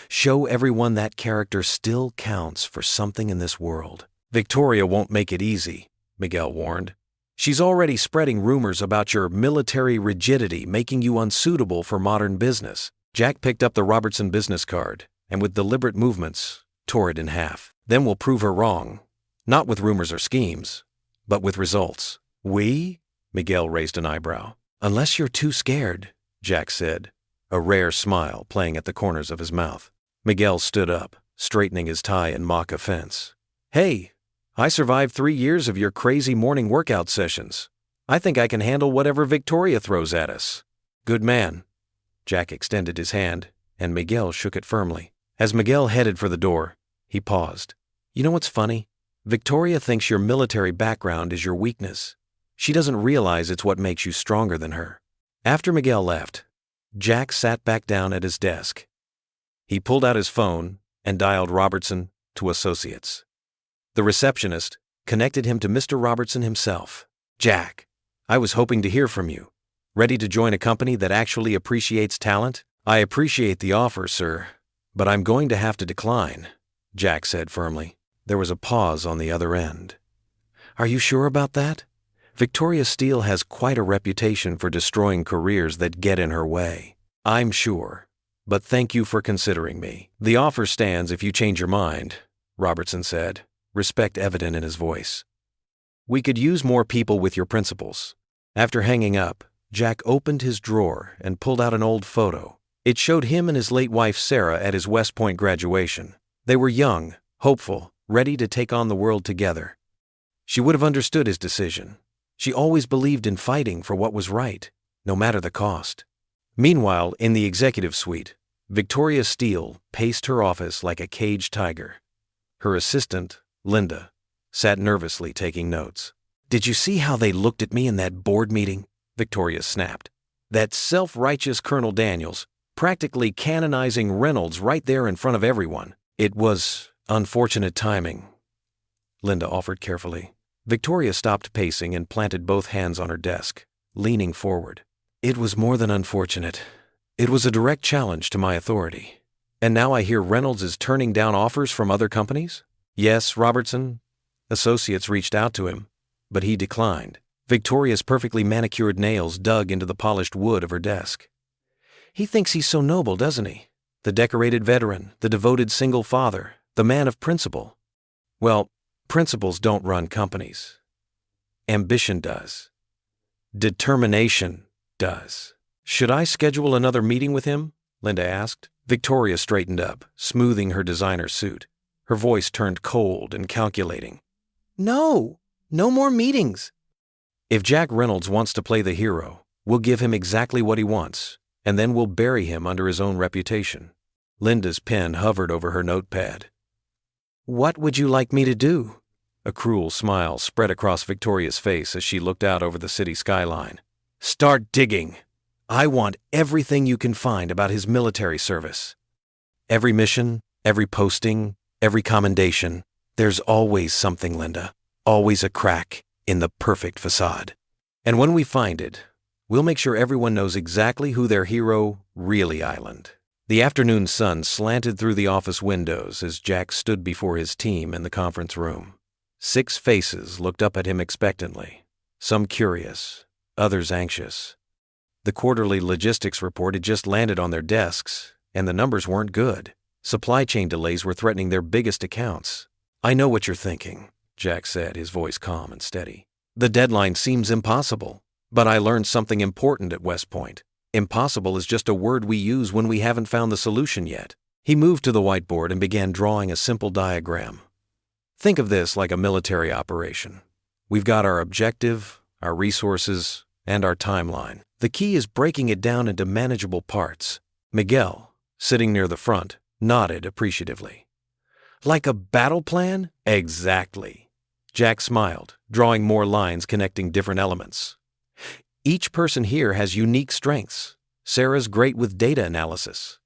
Show everyone that character still counts for something in this world." "Victoria won't make it easy," Miguel warned. "She's already spreading rumors about your military rigidity making you unsuitable for modern business." Jack picked up the Robertson business card and with deliberate movements tore it in half. "Then we'll prove her wrong. Not with rumors or schemes, but with results." "We?" Miguel raised an eyebrow. "Unless you're too scared," Jack said, a rare smile playing at the corners of his mouth. Miguel stood up, straightening his tie in mock offense. "Hey, I survived 3 years of your crazy morning workout sessions. I think I can handle whatever Victoria throws at us." "Good man." Jack extended his hand, and Miguel shook it firmly. As Miguel headed for the door, he paused. "You know what's funny? Victoria thinks your military background is your weakness. She doesn't realize it's what makes you stronger than her." After Miguel left, Jack sat back down at his desk. He pulled out his phone and dialed Robertson to Associates. The receptionist connected him to Mr. Robertson himself. "Jack, I was hoping to hear from you. Ready to join a company that actually appreciates talent?" "I appreciate the offer, sir, but I'm going to have to decline," Jack said firmly. There was a pause on the other end. "Are you sure about that? Victoria Steele has quite a reputation for destroying careers that get in her way. I'm sure. But thank you for considering me. The offer stands if you change your mind, Robertson said, respect evident in his voice. We could use more people with your principles. After hanging up, Jack opened his drawer and pulled out an old photo. It showed him and his late wife Sarah at his West Point graduation. They were young, hopeful, ready to take on the world together. She would have understood his decision. She always believed in fighting for what was right, no matter the cost. Meanwhile, in the executive suite, Victoria Steele paced her office like a caged tiger. Her assistant, Linda, sat nervously taking notes. Did you see how they looked at me in that board meeting? Victoria snapped. That self-righteous Colonel Daniels, practically canonizing Reynolds right there in front of everyone. It was unfortunate timing, Linda offered carefully. Victoria stopped pacing and planted both hands on her desk, leaning forward. It was more than unfortunate. It was a direct challenge to my authority. And now I hear Reynolds is turning down offers from other companies? Yes, Robertson. Associates reached out to him, but he declined. Victoria's perfectly manicured nails dug into the polished wood of her desk. He thinks he's so noble, doesn't he? The decorated veteran, the devoted single father, the man of principle. Well, principles don't run companies. Ambition does. Determination does. Should I schedule another meeting with him? Linda asked. Victoria straightened up, smoothing her designer suit. Her voice turned cold and calculating. No more meetings. If Jack Reynolds wants to play the hero, we'll give him exactly what he wants, and then we'll bury him under his own reputation. Linda's pen hovered over her notepad. What would you like me to do? A cruel smile spread across Victoria's face as she looked out over the city skyline. Start digging. I want everything you can find about his military service. Every mission, every posting, every commendation. There's always something, Linda. Always a crack in the perfect facade. And when we find it, we'll make sure everyone knows exactly who their hero really island. The afternoon sun slanted through the office windows as Jack stood before his team in the conference room. 6 faces looked up at him expectantly, some curious, others anxious. The quarterly logistics report had just landed on their desks, and the numbers weren't good. Supply chain delays were threatening their biggest accounts. I know what you're thinking, Jack said, his voice calm and steady. The deadline seems impossible, but I learned something important at West Point. Impossible is just a word we use when we haven't found the solution yet. He moved to the whiteboard and began drawing a simple diagram. Think of this like a military operation. We've got our objective, our resources, and our timeline. The key is breaking it down into manageable parts. Miguel, sitting near the front, nodded appreciatively. Like a battle plan? Exactly. Jack smiled, drawing more lines connecting different elements. Each person here has unique strengths. Sarah's great with data analysis.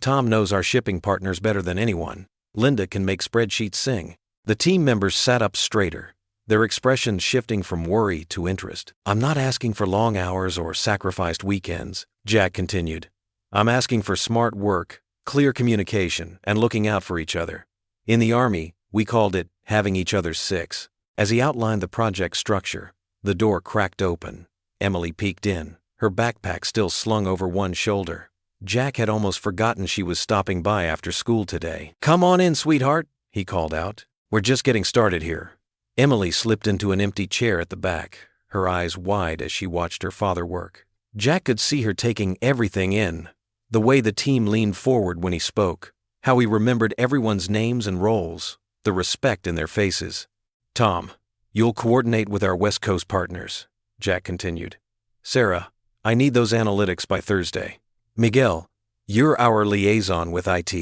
Tom knows our shipping partners better than anyone. Linda can make spreadsheets sing. The team members sat up straighter, their expressions shifting from worry to interest. I'm not asking for long hours or sacrificed weekends, Jack continued. I'm asking for smart work, clear communication, and looking out for each other. In the Army, we called it having each other's six. As he outlined the project structure, the door cracked open. Emily peeked in, her backpack still slung over one shoulder. Jack had almost forgotten she was stopping by after school today. Come on in, sweetheart, he called out. We're just getting started here. Emily slipped into an empty chair at the back, her eyes wide as she watched her father work. Jack could see her taking everything in, the way the team leaned forward when he spoke, how he remembered everyone's names and roles, the respect in their faces. Tom, you'll coordinate with our West Coast partners, Jack continued. Sarah, I need those analytics by Thursday. Miguel, you're our liaison with IT.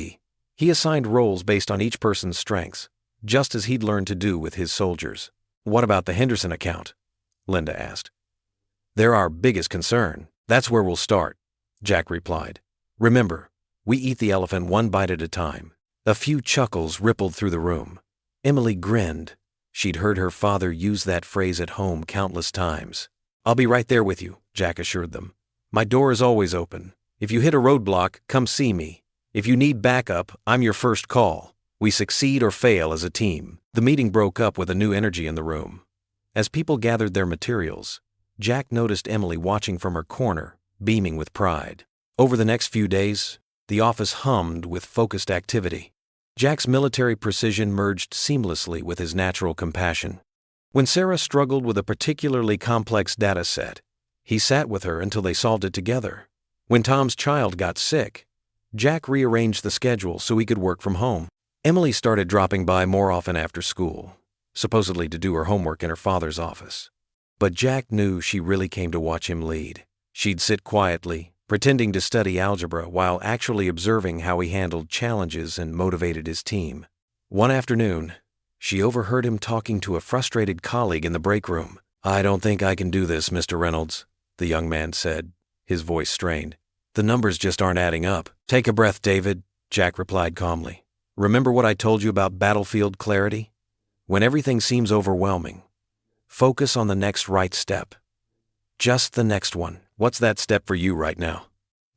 He assigned roles based on each person's strengths, just as he'd learned to do with his soldiers. What about the Henderson account? Linda asked. They're our biggest concern. That's where we'll start, Jack replied. Remember, we eat the elephant one bite at a time. A few chuckles rippled through the room. Emily grinned. She'd heard her father use that phrase at home countless times. I'll be right there with you, Jack assured them. My door is always open. If you hit a roadblock, come see me. If you need backup, I'm your first call. We succeed or fail as a team. The meeting broke up with a new energy in the room. As people gathered their materials, Jack noticed Emily watching from her corner, beaming with pride. Over the next few days, the office hummed with focused activity. Jack's military precision merged seamlessly with his natural compassion. When Sarah struggled with a particularly complex data set, he sat with her until they solved it together. When Tom's child got sick, Jack rearranged the schedule so he could work from home. Emily started dropping by more often after school, supposedly to do her homework in her father's office. But Jack knew she really came to watch him lead. She'd sit quietly, pretending to study algebra while actually observing how he handled challenges and motivated his team. One afternoon, she overheard him talking to a frustrated colleague in the break room. "I don't think I can do this, Mr. Reynolds," the young man said, his voice strained. "The numbers just aren't adding up." "Take a breath, David," Jack replied calmly. "Remember what I told you about battlefield clarity? When everything seems overwhelming, focus on the next right step. Just the next one. What's that step for you right now?"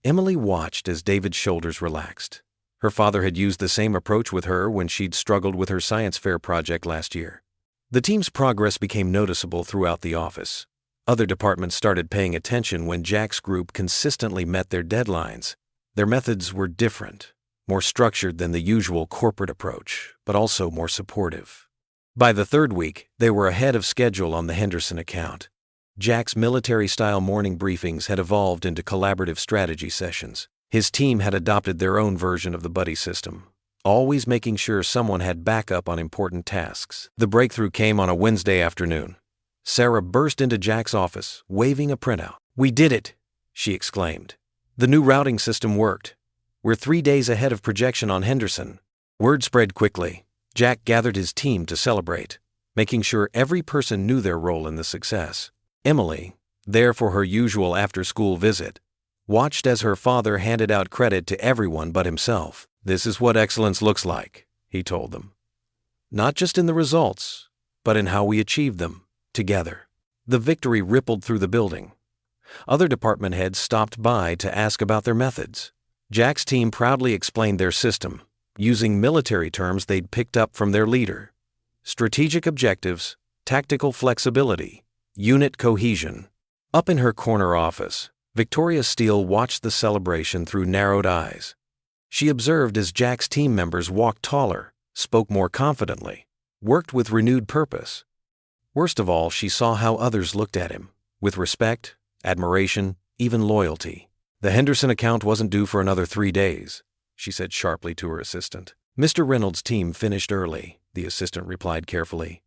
Emily watched as David's shoulders relaxed. Her father had used the same approach with her when she'd struggled with her science fair project last year. The team's progress became noticeable throughout the office. Other departments started paying attention when Jack's group consistently met their deadlines. Their methods were different, more structured than the usual corporate approach, but also more supportive. By the third week, they were ahead of schedule on the Henderson account. Jack's military-style morning briefings had evolved into collaborative strategy sessions. His team had adopted their own version of the buddy system, always making sure someone had backup on important tasks. The breakthrough came on a Wednesday afternoon. Sarah burst into Jack's office, waving a printout. "We did it!" she exclaimed. "The new routing system worked. We're 3 days ahead of projection on Henderson." Word spread quickly. Jack gathered his team to celebrate, making sure every person knew their role in the success. Emily, there for her usual after-school visit, watched as her father handed out credit to everyone but himself. "This is what excellence looks like," he told them. "Not just in the results, but in how we achieve them, together." The victory rippled through the building. Other department heads stopped by to ask about their methods. Jack's team proudly explained their system, using military terms they'd picked up from their leader: strategic objectives, tactical flexibility, unit cohesion. Up in her corner office, Victoria Steele watched the celebration through narrowed eyes. She observed as Jack's team members walked taller, spoke more confidently, worked with renewed purpose. Worst of all, she saw how others looked at him, with respect, admiration, even loyalty. "The Henderson account wasn't due for another 3 days, she said sharply to her assistant. "Mr. Reynolds' team finished early," the assistant replied carefully.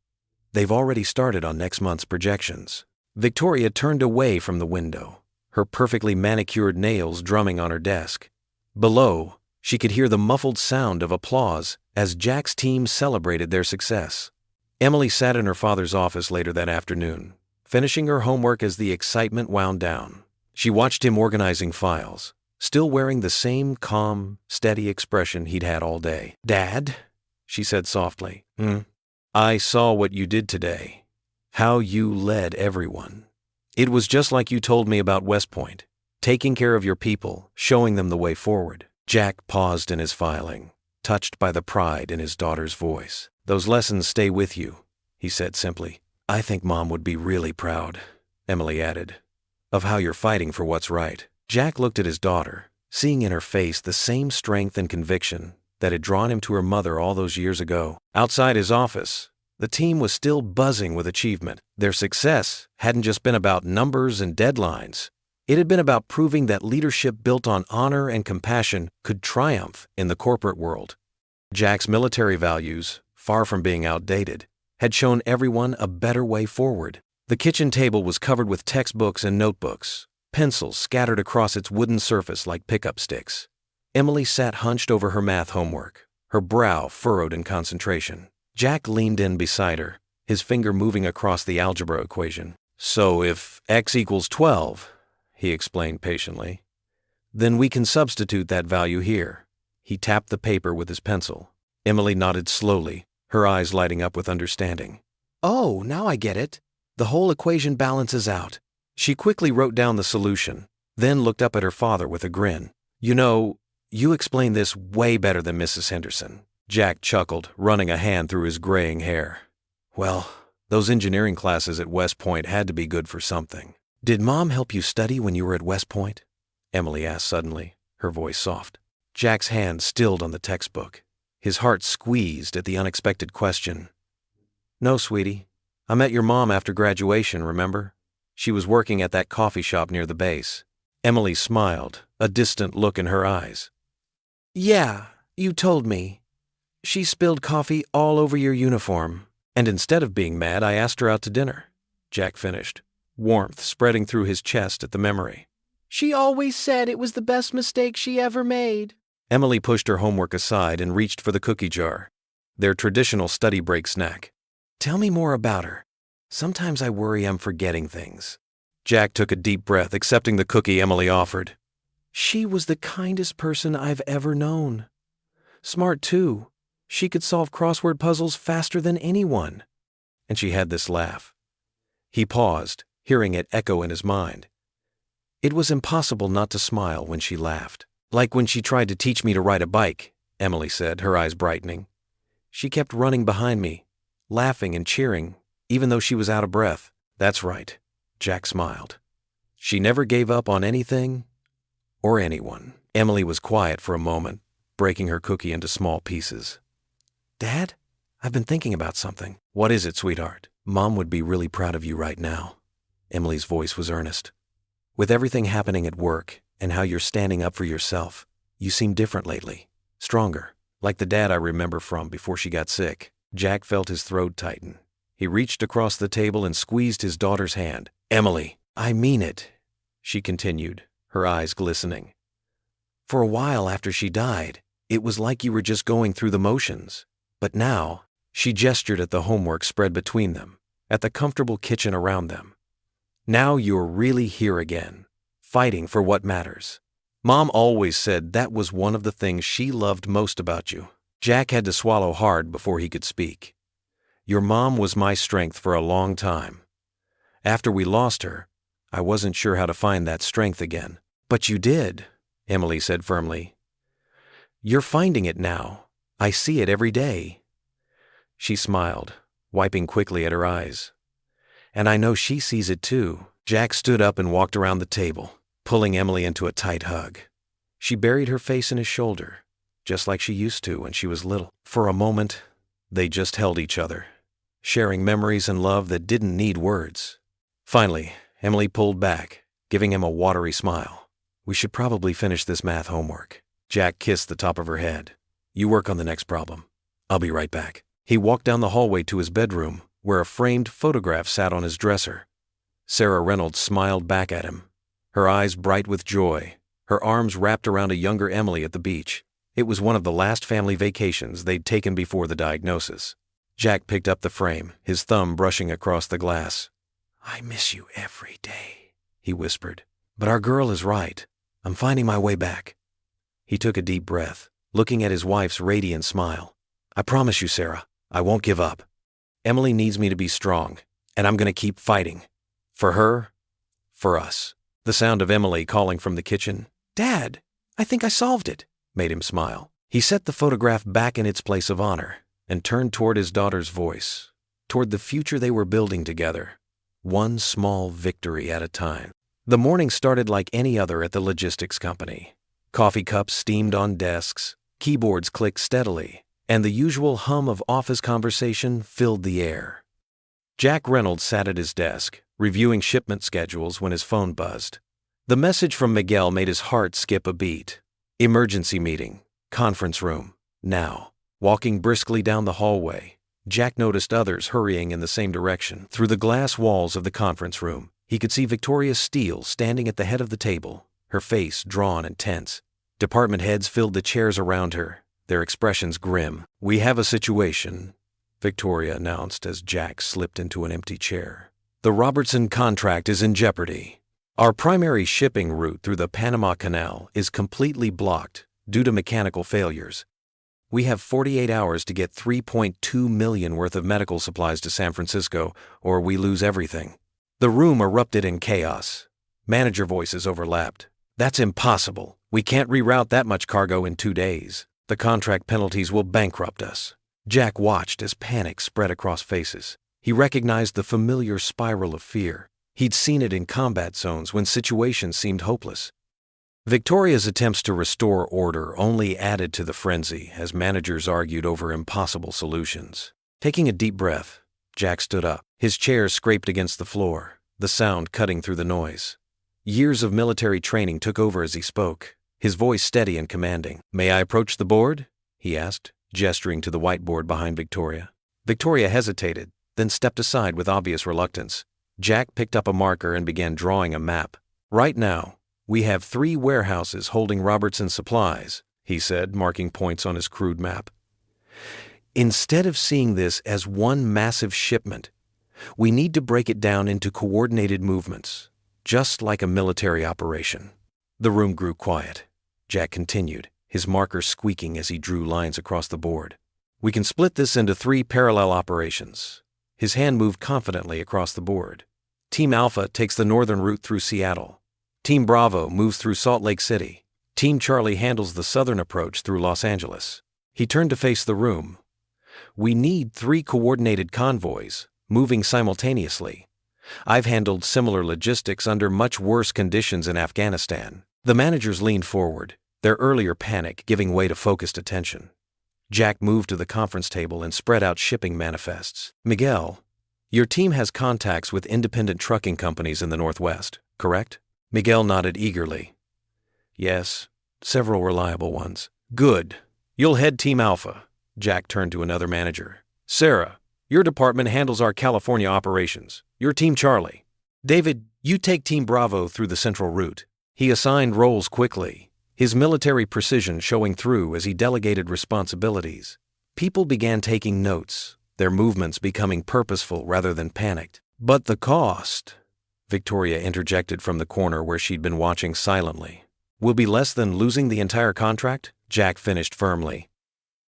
"They've already started on next month's projections." Victoria turned away from the window, her perfectly manicured nails drumming on her desk. Below, she could hear the muffled sound of applause as Jack's team celebrated their success. Emily sat in her father's office later that afternoon, finishing her homework as the excitement wound down. She watched him organizing files, still wearing the same calm, steady expression he'd had all day. "Dad," she said softly, "I saw what you did today, how you led everyone. It was just like you told me about West Point, taking care of your people, showing them the way forward." Jack paused in his filing, touched by the pride in his daughter's voice. "Those lessons stay with you," he said simply. "I think Mom would be really proud," Emily added, "of how you're fighting for what's right." Jack looked at his daughter, seeing in her face the same strength and conviction that had drawn him to her mother all those years ago. Outside his office, the team was still buzzing with achievement. Their success hadn't just been about numbers and deadlines. It had been about proving that leadership built on honor and compassion could triumph in the corporate world. Jack's military values, far from being outdated, had shown everyone a better way forward. The kitchen table was covered with textbooks and notebooks, pencils scattered across its wooden surface like pickup sticks. Emily sat hunched over her math homework, her brow furrowed in concentration. Jack leaned in beside her, his finger moving across the algebra equation. "So if x equals 12, he explained patiently, "then we can substitute that value here." He tapped the paper with his pencil. Emily nodded slowly, her eyes lighting up with understanding. "Oh, now I get it. The whole equation balances out." She quickly wrote down the solution, then looked up at her father with a grin. "You know, you explained this way better than Mrs. Henderson." Jack chuckled, running a hand through his graying hair. "Well, Those engineering classes at West Point had to be good for something. Did Mom help you study when you were at West Point? Emily asked suddenly, her voice soft. Jack's hand stilled on the textbook. His heart squeezed at the unexpected question. No, sweetie. I met your mom after graduation, remember? She was working at that coffee shop near the base. Emily smiled, a distant look in her eyes. Yeah, you told me. She spilled coffee all over your uniform. And instead of being mad, I asked her out to dinner. Jack finished, warmth spreading through his chest at the memory. She always said it was the best mistake she ever made. Emily pushed her homework aside and reached for the cookie jar, their traditional study break snack. Tell me more about her. Sometimes I worry I'm forgetting things. Jack took a deep breath, accepting the cookie Emily offered. She was the kindest person I've ever known. Smart, too. She could solve crossword puzzles faster than anyone. And she had this laugh. He paused, hearing it echo in his mind. It was impossible not to smile when she laughed. Like when she tried to teach me to ride a bike, Emily said, her eyes brightening. She kept running behind me, laughing and cheering, even though she was out of breath. That's right, Jack smiled. She never gave up on anything or anyone. Emily was quiet for a moment, breaking her cookie into small pieces. Dad, I've been thinking about something. What is it, sweetheart? Mom would be really proud of you right now. Emily's voice was earnest. With everything happening at work and how you're standing up for yourself, you seem different lately. Stronger, like the dad I remember from before she got sick. Jack felt his throat tighten. He reached across the table and squeezed his daughter's hand. Emily, I mean it, she continued, her eyes glistening. For a while after she died, it was like you were just going through the motions. But now, she gestured at the homework spread between them, at the comfortable kitchen around them. Now you're really here again, fighting for what matters. Mom always said that was one of the things she loved most about you. Jack had to swallow hard before he could speak. Your mom was my strength for a long time. After we lost her, I wasn't sure how to find that strength again. But you did, Emily said firmly. You're finding it now. I see it every day. She smiled, wiping quickly at her eyes. And I know she sees it too. Jack stood up and walked around the table, pulling Emily into a tight hug. She buried her face in his shoulder, just like she used to when she was little. For a moment, they just held each other, sharing memories and love that didn't need words. Finally, Emily pulled back, giving him a watery smile. We should probably finish this math homework. Jack kissed the top of her head. You work on the next problem. I'll be right back. He walked down the hallway to his bedroom, where a framed photograph sat on his dresser. Sarah Reynolds smiled back at him, her eyes bright with joy, her arms wrapped around a younger Emily at the beach. It was one of the last family vacations they'd taken before the diagnosis. Jack picked up the frame, his thumb brushing across the glass. I miss you every day, he whispered. But our girl is right. I'm finding my way back. He took a deep breath, looking at his wife's radiant smile. I promise you, Sarah, I won't give up. Emily needs me to be strong, and I'm going to keep fighting. For her, for us. The sound of Emily calling from the kitchen, Dad, I think I solved it, made him smile. He set the photograph back in its place of honor and turned toward his daughter's voice, toward the future they were building together, one small victory at a time. The morning started like any other at the logistics company. Coffee cups steamed on desks, keyboards clicked steadily, and the usual hum of office conversation filled the air. Jack Reynolds sat at his desk, reviewing shipment schedules when his phone buzzed. The message from Miguel made his heart skip a beat. Emergency meeting, conference room, now. Walking briskly down the hallway, Jack noticed others hurrying in the same direction. Through the glass walls of the conference room, he could see Victoria Steele standing at the head of the table, her face drawn and tense. Department heads filled the chairs around her, their expressions grim. We have a situation, Victoria announced as Jack slipped into an empty chair. The Robertson contract is in jeopardy. Our primary shipping route through the Panama Canal is completely blocked due to mechanical failures. We have 48 hours to get $3.2 million worth of medical supplies to San Francisco, or we lose everything. The room erupted in chaos. Manager voices overlapped. That's impossible. We can't reroute that much cargo in 2 days. The contract penalties will bankrupt us. Jack watched as panic spread across faces. He recognized the familiar spiral of fear. He'd seen it in combat zones when situations seemed hopeless. Victoria's attempts to restore order only added to the frenzy as managers argued over impossible solutions. Taking a deep breath, Jack stood up. His chair scraped against the floor, the sound cutting through the noise. Years of military training took over as he spoke, his voice steady and commanding. "May I approach the board?" he asked, gesturing to the whiteboard behind Victoria. Victoria hesitated, then stepped aside with obvious reluctance. Jack picked up a marker and began drawing a map. "Right now, we have 3 warehouses holding Robertson supplies," he said, marking points on his crude map. "Instead of seeing this as one massive shipment, we need to break it down into coordinated movements, just like a military operation." The room grew quiet. Jack continued, his marker squeaking as he drew lines across the board. "We can split this into 3 parallel operations." His hand moved confidently across the board. "Team Alpha takes the northern route through Seattle. Team Bravo moves through Salt Lake City. Team Charlie handles the southern approach through Los Angeles." He turned to face the room. "We need 3 coordinated convoys, moving simultaneously. I've handled similar logistics under much worse conditions in Afghanistan." The managers leaned forward, their earlier panic giving way to focused attention. Jack moved to the conference table and spread out shipping manifests. "Miguel, your team has contacts with independent trucking companies in the Northwest, correct?" Miguel nodded eagerly. "Yes, several reliable ones." "Good. You'll head Team Alpha." Jack turned to another manager. "Sarah, your department handles our California operations. You're Team Charlie. David, you take Team Bravo through the central route." He assigned roles quickly, his military precision showing through as he delegated responsibilities. People began taking notes, their movements becoming purposeful rather than panicked. "But the cost," Victoria interjected from the corner where she'd been watching silently, "will be less than losing the entire contract?" Jack finished firmly.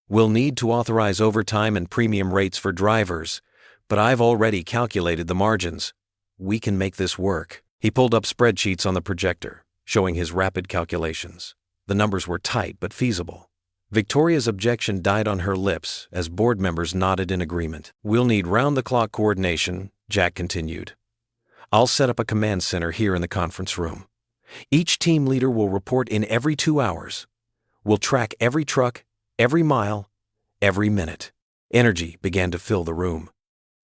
"We'll need to authorize overtime and premium rates for drivers, but I've already calculated the margins. We can make this work." He pulled up spreadsheets on the projector, showing his rapid calculations. The numbers were tight but feasible. Victoria's objection died on her lips as board members nodded in agreement. "We'll need round-the-clock coordination," Jack continued. "I'll set up a command center here in the conference room. Each team leader will report in every 2 hours. We'll track every truck, every mile, every minute." Energy began to fill the room.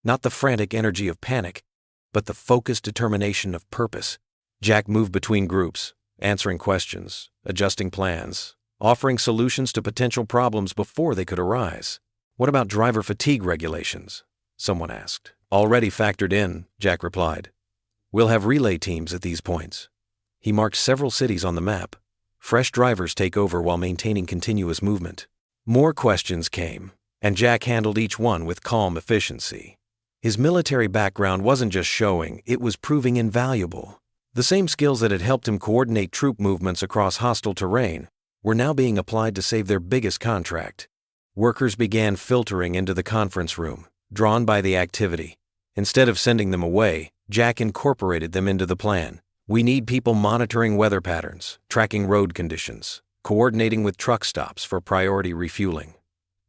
Not the frantic energy of panic, but the focused determination of purpose. Jack moved between groups, answering questions, adjusting plans, offering solutions to potential problems before they could arise. "What about driver fatigue regulations?" someone asked. "Already factored in," Jack replied. "We'll have relay teams at these points." He marked several cities on the map. Fresh drivers take over while maintaining continuous movement. More questions came, and Jack handled each one with calm efficiency. His military background wasn't just showing, it was proving invaluable. The same skills that had helped him coordinate troop movements across hostile terrain were now being applied to save their biggest contract. Workers began filtering into the conference room, drawn by the activity. Instead of sending them away, Jack incorporated them into the plan. "We need people monitoring weather patterns, tracking road conditions, coordinating with truck stops for priority refueling.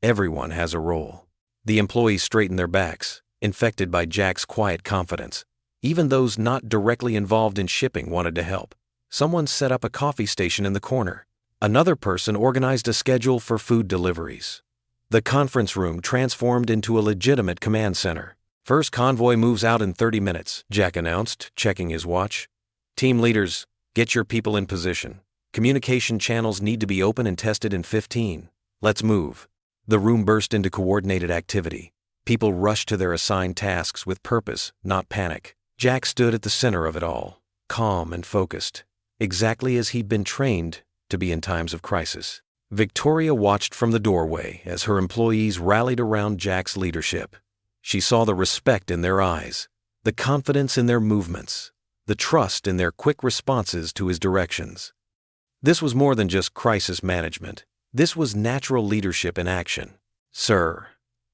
Everyone has a role." The employees straightened their backs, infected by Jack's quiet confidence. Even those not directly involved in shipping wanted to help. Someone set up a coffee station in the corner. Another person organized a schedule for food deliveries. The conference room transformed into a legitimate command center. "First convoy moves out in 30 minutes, Jack announced, checking his watch. "Team leaders, get your people in position. Communication channels need to be open and tested in 15. Let's move." The room burst into coordinated activity. People rushed to their assigned tasks with purpose, not panic. Jack stood at the center of it all, calm and focused, exactly as he'd been trained to be in times of crisis. Victoria watched from the doorway as her employees rallied around Jack's leadership. She saw the respect in their eyes, the confidence in their movements, the trust in their quick responses to his directions. This was more than just crisis management. This was natural leadership in action. "Sir,"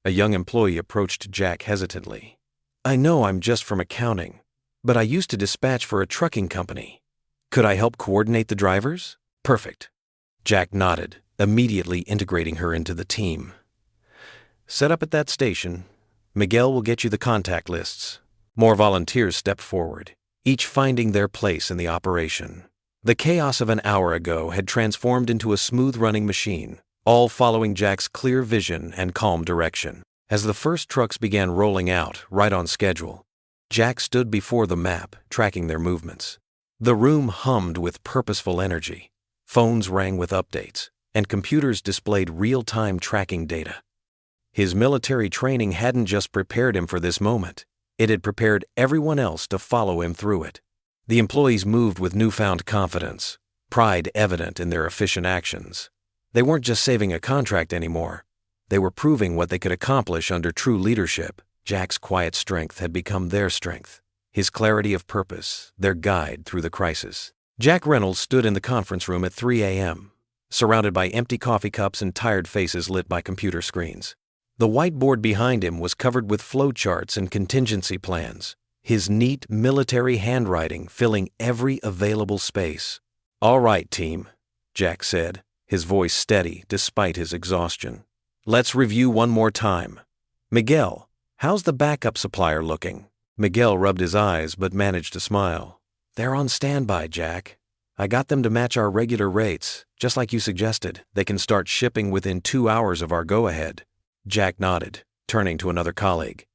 a young employee approached Jack hesitantly. "I know I'm just from accounting, but I used to dispatch for a trucking company. Could I help coordinate the drivers?" "Perfect." Jack nodded, immediately integrating her into the team. "Set up at that station. Miguel will get you the contact lists." More volunteers stepped forward, each finding their place in the operation. The chaos of an hour ago had transformed into a smooth-running machine, all following Jack's clear vision and calm direction. As the first trucks began rolling out, right on schedule, Jack stood before the map, tracking their movements. The room hummed with purposeful energy. Phones rang with updates, and computers displayed real-time tracking data. His military training hadn't just prepared him for this moment, it had prepared everyone else to follow him through it. The employees moved with newfound confidence, pride evident in their efficient actions. They weren't just saving a contract anymore. They were proving what they could accomplish under true leadership. Jack's quiet strength had become their strength, his clarity of purpose, their guide through the crisis. Jack Reynolds stood in the conference room at 3 a.m., surrounded by empty coffee cups and tired faces lit by computer screens. The whiteboard behind him was covered with flowcharts and contingency plans, his neat military handwriting filling every available space. "All right, team," Jack said, his voice steady despite his exhaustion. "Let's review one more time. Miguel, how's the backup supplier looking?" Miguel rubbed his eyes but managed to smile. "They're on standby, Jack. I got them to match our regular rates, just like you suggested. They can start shipping within 2 hours of our go-ahead." Jack nodded, turning to another colleague.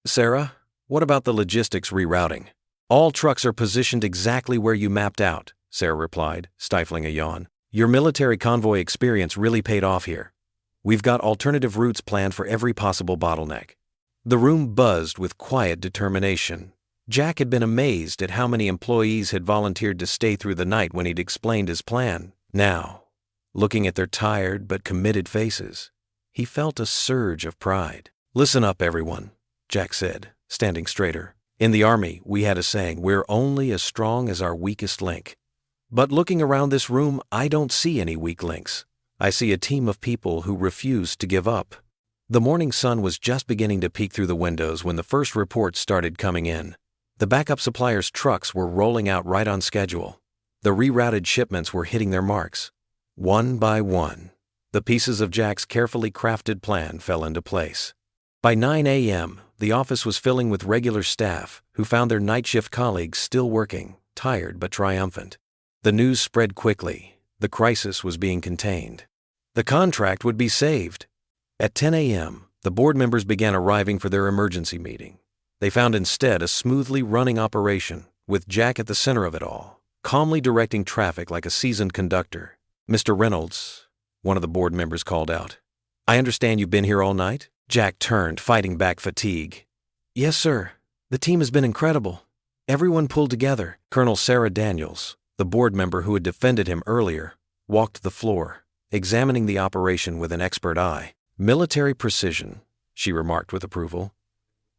"Sarah, what about the logistics rerouting?" "All trucks are positioned exactly where you mapped out," Sarah replied, stifling a yawn. "Your military convoy experience really paid off here. We've got alternative routes planned for every possible bottleneck." The room buzzed with quiet determination. Jack had been amazed at how many employees had volunteered to stay through the night when he'd explained his plan. Now, looking at their tired but committed faces, he felt a surge of pride. "Listen up, everyone," Jack said, standing straighter. "In the Army, we had a saying, we're only as strong as our weakest link. But looking around this room, I don't see any weak links. I see a team of people who refuse to give up." The morning sun was just beginning to peek through the windows when the first reports started coming in. The backup suppliers' trucks were rolling out right on schedule. The rerouted shipments were hitting their marks. One by one, the pieces of Jack's carefully crafted plan fell into place. By 9 a.m., the office was filling with regular staff who found their night shift colleagues still working, tired but triumphant. The news spread quickly. The crisis was being contained. The contract would be saved. At 10 a.m., the board members began arriving for their emergency meeting. They found instead a smoothly running operation, with Jack at the center of it all, calmly directing traffic like a seasoned conductor. "Mr. Reynolds," one of the board members called out, "I understand you've been here all night?" Jack turned, fighting back fatigue. "Yes, sir. The team has been incredible. Everyone pulled together." Colonel Sarah Daniels, the board member who had defended him earlier, walked the floor, examining the operation with an expert eye. "Military precision," she remarked with approval.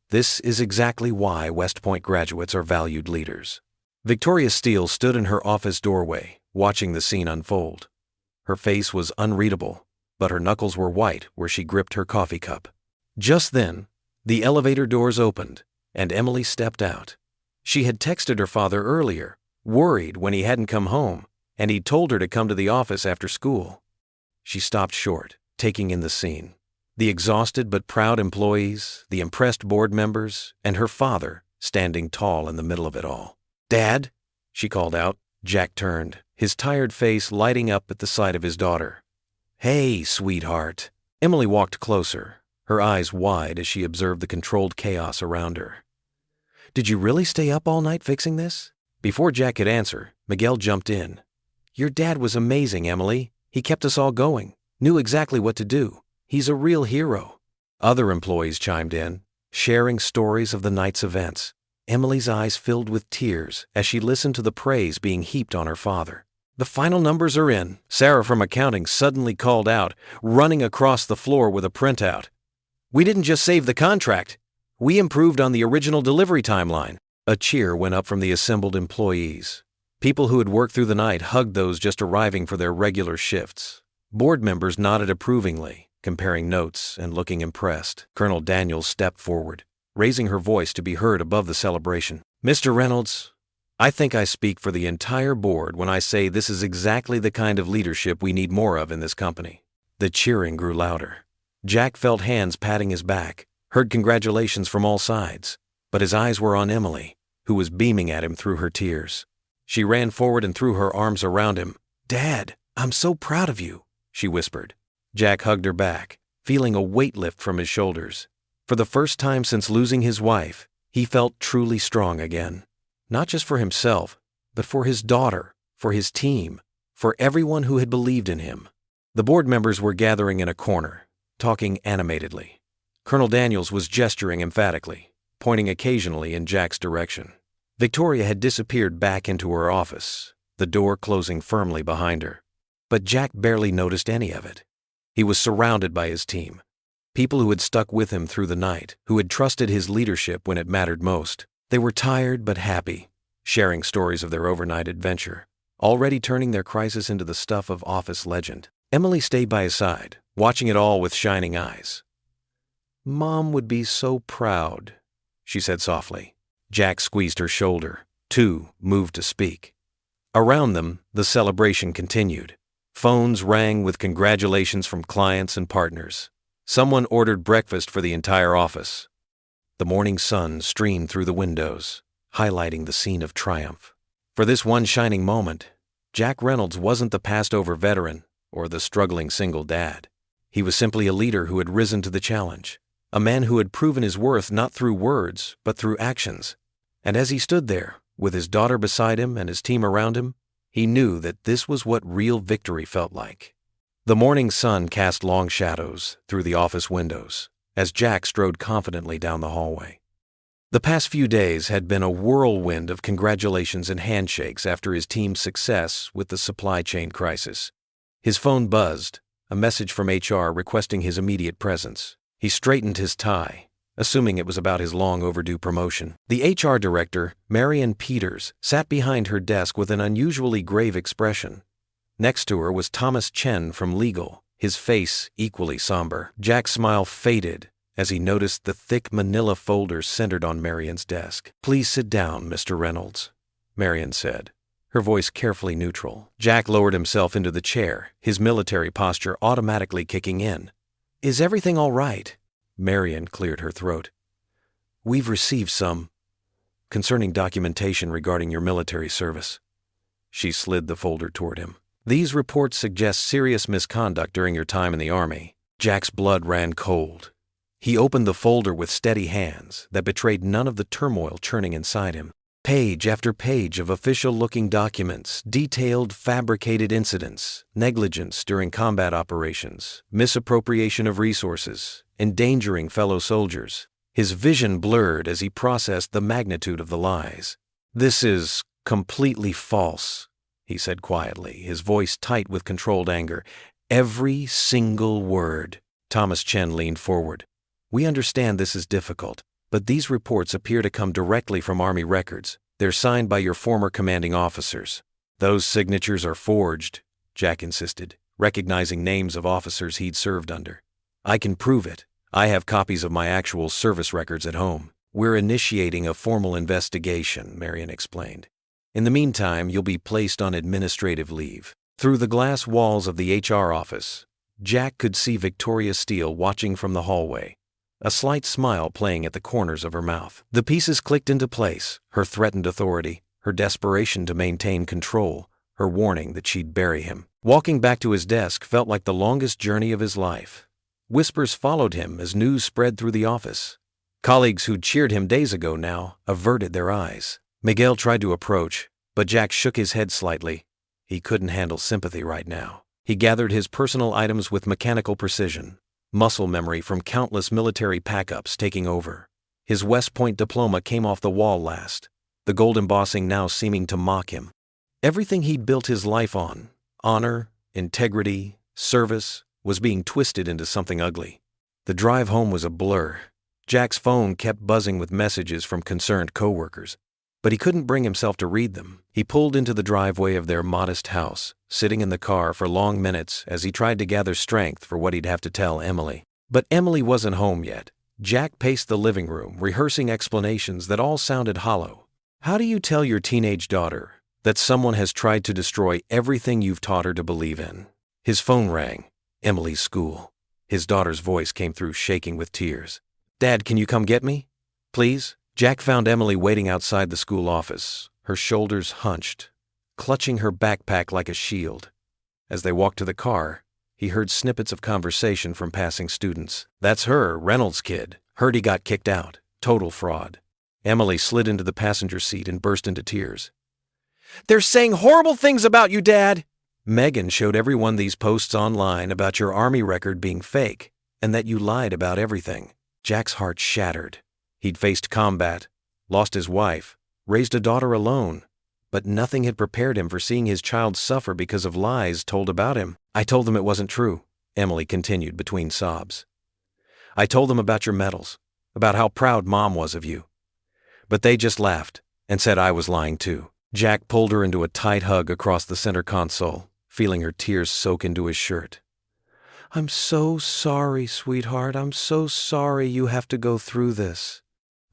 "This is exactly why West Point graduates are valued leaders." Victoria Steele stood in her office doorway, watching the scene unfold. Her face was unreadable, but her knuckles were white where she gripped her coffee cup. Just then, the elevator doors opened, and Emily stepped out. She had texted her father earlier, worried when he hadn't come home, and he'd told her to come to the office after school. She stopped short, taking in the scene. The exhausted but proud employees, the impressed board members, and her father standing tall in the middle of it all. "Dad?" she called out. Jack turned, his tired face lighting up at the sight of his daughter. "Hey, sweetheart." Emily walked closer, her eyes wide as she observed the controlled chaos around her. "Did you really stay up all night fixing this?" Before Jack could answer, Miguel jumped in. "Your dad was amazing, Emily. He kept us all going, knew exactly what to do. He's a real hero." Other employees chimed in, sharing stories of the night's events. Emily's eyes filled with tears as she listened to the praise being heaped on her father. "The final numbers are in," Sarah from accounting suddenly called out, running across the floor with a printout. "We didn't just save the contract. We improved on the original delivery timeline." A cheer went up from the assembled employees. People who had worked through the night hugged those just arriving for their regular shifts. Board members nodded approvingly, comparing notes and looking impressed. Colonel Daniels stepped forward, raising her voice to be heard above the celebration. "Mr. Reynolds, I think I speak for the entire board when I say this is exactly the kind of leadership we need more of in this company." The cheering grew louder. Jack felt hands patting his back, heard congratulations from all sides, but his eyes were on Emily, who was beaming at him through her tears. She ran forward and threw her arms around him. "Dad, I'm so proud of you," she whispered. Jack hugged her back, feeling a weight lift from his shoulders. For the first time since losing his wife, he felt truly strong again. Not just for himself, but for his daughter, for his team, for everyone who had believed in him. The board members were gathering in a corner, talking animatedly. Colonel Daniels was gesturing emphatically, pointing occasionally in Jack's direction. Victoria had disappeared back into her office, the door closing firmly behind her. But Jack barely noticed any of it. He was surrounded by his team, people who had stuck with him through the night, who had trusted his leadership when it mattered most. They were tired but happy, sharing stories of their overnight adventure, already turning their crisis into the stuff of office legend. Emily stayed by his side, watching it all with shining eyes. "Mom would be so proud," she said softly. Jack squeezed her shoulder, too moved to speak. Around them, the celebration continued. Phones rang with congratulations from clients and partners. Someone ordered breakfast for the entire office. The morning sun streamed through the windows, highlighting the scene of triumph. For this one shining moment, Jack Reynolds wasn't the passed-over veteran or the struggling single dad. He was simply a leader who had risen to the challenge, a man who had proven his worth not through words, but through actions. And as he stood there, with his daughter beside him and his team around him, he knew that this was what real victory felt like. The morning sun cast long shadows through the office windows as Jack strode confidently down the hallway. The past few days had been a whirlwind of congratulations and handshakes after his team's success with the supply chain crisis. His phone buzzed, a message from HR requesting his immediate presence. He straightened his tie, assuming it was about his long-overdue promotion. The HR director, Marion Peters, sat behind her desk with an unusually grave expression. Next to her was Thomas Chen from Legal, his face equally somber. Jack's smile faded as he noticed the thick manila folders centered on Marion's desk. "Please sit down, Mr. Reynolds," Marion said, her voice carefully neutral. Jack lowered himself into the chair, his military posture automatically kicking in. "Is everything all right?" Marion cleared her throat. "We've received some concerning documentation regarding your military service." She slid the folder toward him. "These reports suggest serious misconduct during your time in the Army." Jack's blood ran cold. He opened the folder with steady hands that betrayed none of the turmoil churning inside him. Page after page of official-looking documents detailed fabricated incidents, negligence during combat operations, misappropriation of resources, endangering fellow soldiers. His vision blurred as he processed the magnitude of the lies. "This is completely false," he said quietly, his voice tight with controlled anger. "Every single word." Thomas Chen leaned forward. "We understand this is difficult, but these reports appear to come directly from Army records. They're signed by your former commanding officers." "Those signatures are forged," Jack insisted, recognizing names of officers he'd served under. "I can prove it. I have copies of my actual service records at home." "We're initiating a formal investigation," Marion explained. "In the meantime, you'll be placed on administrative leave." Through the glass walls of the HR office, Jack could see Victoria Steele watching from the hallway, a slight smile playing at the corners of her mouth. The pieces clicked into place, her threatened authority, her desperation to maintain control, her warning that she'd bury him. Walking back to his desk felt like the longest journey of his life. Whispers followed him as news spread through the office. Colleagues who'd cheered him days ago now averted their eyes. Miguel tried to approach, but Jack shook his head slightly. He couldn't handle sympathy right now. He gathered his personal items with mechanical precision, muscle memory from countless military pack-ups taking over. His West Point diploma came off the wall last, the gold embossing now seeming to mock him. Everything he'd built his life on, honor, integrity, service, was being twisted into something ugly. The drive home was a blur. Jack's phone kept buzzing with messages from concerned coworkers, but he couldn't bring himself to read them. He pulled into the driveway of their modest house, sitting in the car for long minutes as he tried to gather strength for what he'd have to tell Emily. But Emily wasn't home yet. Jack paced the living room, rehearsing explanations that all sounded hollow. How do you tell your teenage daughter that someone has tried to destroy everything you've taught her to believe in? His phone rang. Emily's school. His daughter's voice came through shaking with tears. Dad, can you come get me? Please? Jack found Emily waiting outside the school office, her shoulders hunched, clutching her backpack like a shield. As they walked to the car, he heard snippets of conversation from passing students. That's her, Reynolds' kid. Heard he got kicked out. Total fraud. Emily slid into the passenger seat and burst into tears. They're saying horrible things about you, Dad! Megan showed everyone these posts online about your Army record being fake and that you lied about everything. Jack's heart shattered. He'd faced combat, lost his wife, raised a daughter alone, but nothing had prepared him for seeing his child suffer because of lies told about him. I told them it wasn't true, Emily continued between sobs. I told them about your medals, about how proud Mom was of you. But they just laughed and said I was lying too. Jack pulled her into a tight hug across the center console, feeling her tears soak into his shirt. I'm so sorry, sweetheart. I'm so sorry you have to go through this.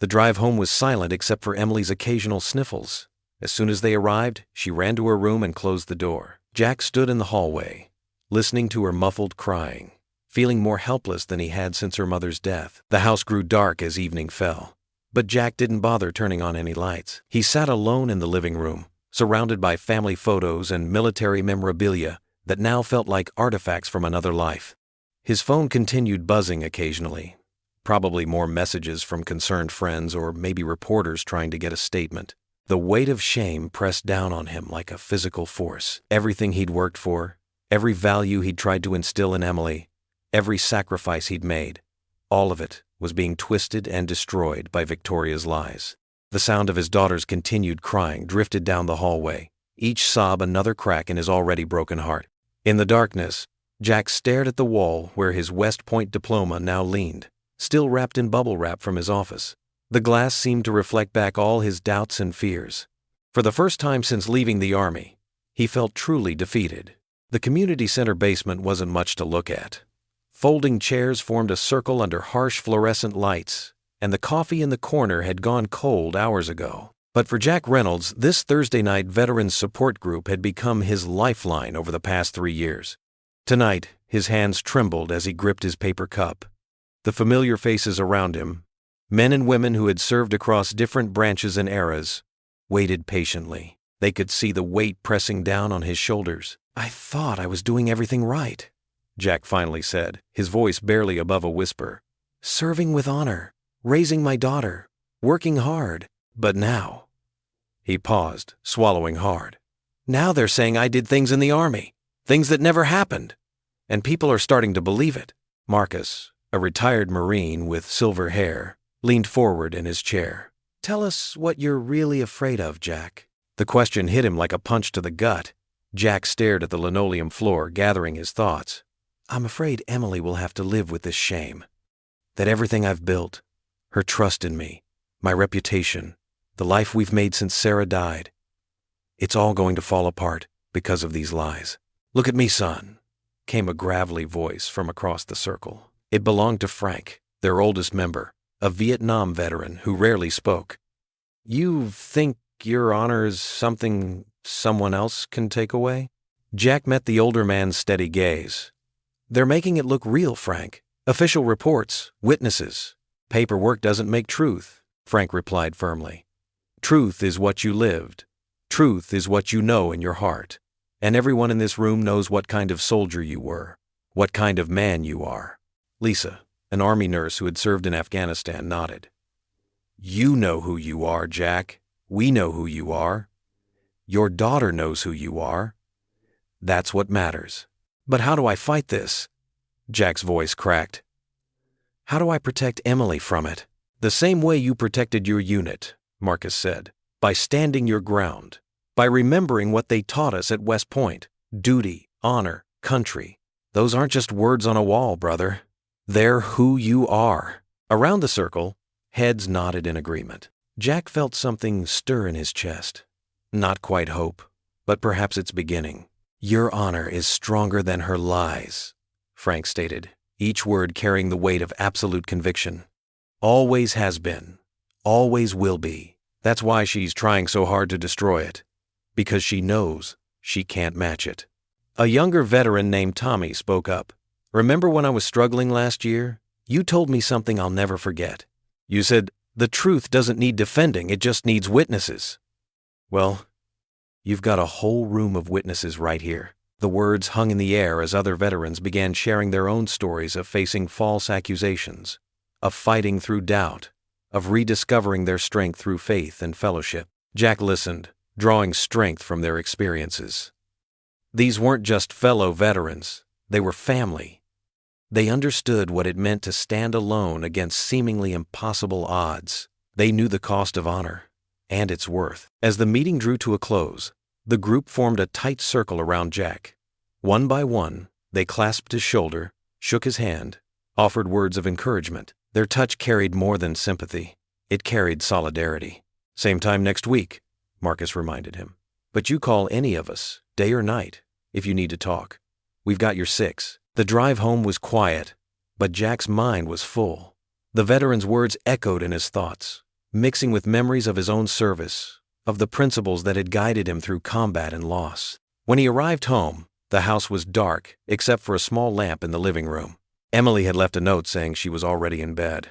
The drive home was silent except for Emily's occasional sniffles. As soon as they arrived, she ran to her room and closed the door. Jack stood in the hallway, listening to her muffled crying, feeling more helpless than he had since her mother's death. The house grew dark as evening fell, but Jack didn't bother turning on any lights. He sat alone in the living room, surrounded by family photos and military memorabilia that now felt like artifacts from another life. His phone continued buzzing occasionally, probably more messages from concerned friends or maybe reporters trying to get a statement. The weight of shame pressed down on him like a physical force. Everything he'd worked for, every value he'd tried to instill in Emily, every sacrifice he'd made, all of it was being twisted and destroyed by Victoria's lies. The sound of his daughter's continued crying drifted down the hallway, each sob another crack in his already broken heart. In the darkness, Jack stared at the wall where his West Point diploma now leaned, still wrapped in bubble wrap from his office. The glass seemed to reflect back all his doubts and fears. For the first time since leaving the Army, he felt truly defeated. The community center basement wasn't much to look at. Folding chairs formed a circle under harsh fluorescent lights, and the coffee in the corner had gone cold hours ago. But for Jack Reynolds, this Thursday night Veterans Support Group had become his lifeline over the past 3 years. Tonight, his hands trembled as he gripped his paper cup. The familiar faces around him, men and women who had served across different branches and eras, waited patiently. They could see the weight pressing down on his shoulders. I thought I was doing everything right, Jack finally said, his voice barely above a whisper. Serving with honor, raising my daughter, working hard. But now, he paused, swallowing hard. Now they're saying I did things in the Army, things that never happened, and people are starting to believe it. Marcus, a retired Marine with silver hair, leaned forward in his chair. Tell us what you're really afraid of, Jack. The question hit him like a punch to the gut. Jack stared at the linoleum floor, gathering his thoughts. I'm afraid Emily will have to live with this shame. That everything I've built, her trust in me, my reputation, the life we've made since Sarah died, it's all going to fall apart because of these lies. Look at me, son, came a gravelly voice from across the circle. It belonged to Frank, their oldest member, a Vietnam veteran who rarely spoke. You think your honor is something someone else can take away? Jack met the older man's steady gaze. They're making it look real, Frank. Official reports, witnesses. Paperwork doesn't make truth, Frank replied firmly. Truth is what you lived. Truth is what you know in your heart. And everyone in this room knows what kind of soldier you were, what kind of man you are. Lisa, an Army nurse who had served in Afghanistan, nodded. You know who you are, Jack. We know who you are. Your daughter knows who you are. That's what matters. But how do I fight this? Jack's voice cracked. How do I protect Emily from it? The same way you protected your unit, Marcus said, by standing your ground, by remembering what they taught us at West Point. Duty, honor, country. Those aren't just words on a wall, brother. They're who you are. Around the circle, heads nodded in agreement. Jack felt something stir in his chest. Not quite hope, but perhaps it's beginning. Your honor is stronger than her lies, Frank stated, each word carrying the weight of absolute conviction. Always has been. Always will be. That's why she's trying so hard to destroy it. Because she knows she can't match it. A younger veteran named Tommy spoke up. Remember when I was struggling last year? You told me something I'll never forget. You said, the truth doesn't need defending, it just needs witnesses. Well, you've got a whole room of witnesses right here. The words hung in the air as other veterans began sharing their own stories of facing false accusations, of fighting through doubt, of rediscovering their strength through faith and fellowship. Jack listened, drawing strength from their experiences. These weren't just fellow veterans, they were family. They understood what it meant to stand alone against seemingly impossible odds. They knew the cost of honor and its worth. As the meeting drew to a close, the group formed a tight circle around Jack. One by one, they clasped his shoulder, shook his hand, offered words of encouragement. Their touch carried more than sympathy. It carried solidarity. Same time next week, Marcus reminded him. But you call any of us, day or night, if you need to talk. We've got your six. The drive home was quiet, but Jack's mind was full. The veteran's words echoed in his thoughts, mixing with memories of his own service, of the principles that had guided him through combat and loss. When he arrived home, the house was dark, except for a small lamp in the living room. Emily had left a note saying she was already in bed.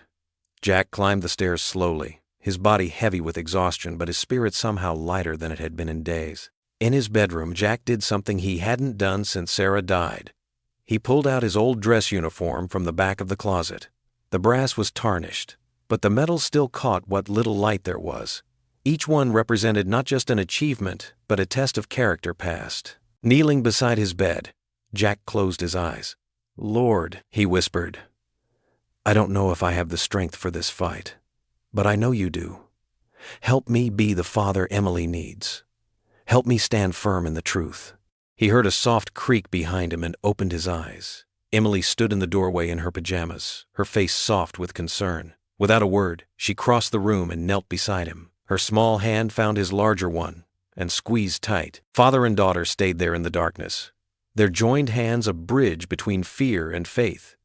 Jack climbed the stairs slowly, his body heavy with exhaustion, but his spirit somehow lighter than it had been in days. In his bedroom, Jack did something he hadn't done since Sarah died. He pulled out his old dress uniform from the back of the closet. The brass was tarnished, but the metal still caught what little light there was. Each one represented not just an achievement, but a test of character passed. Kneeling beside his bed, Jack closed his eyes. Lord, he whispered, I don't know if I have the strength for this fight, but I know you do. Help me be the father Emily needs. Help me stand firm in the truth. He heard a soft creak behind him and opened his eyes. Emily stood in the doorway in her pajamas, her face soft with concern. Without a word, she crossed the room and knelt beside him. Her small hand found his larger one and squeezed tight. Father and daughter stayed there in the darkness, their joined hands a bridge between fear and faith,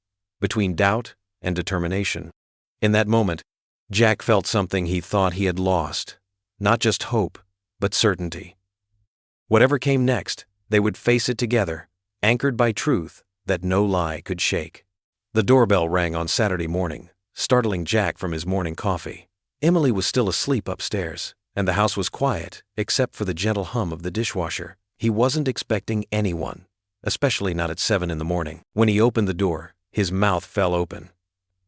between doubt and determination. In that moment, Jack felt something he thought he had lost, not just hope, but certainty. Whatever came next, they would face it together, anchored by truth that no lie could shake. The doorbell rang on Saturday morning, startling Jack from his morning coffee. Emily was still asleep upstairs, and the house was quiet, except for the gentle hum of the dishwasher. He wasn't expecting anyone, especially not at 7 in the morning. When he opened the door, his mouth fell open.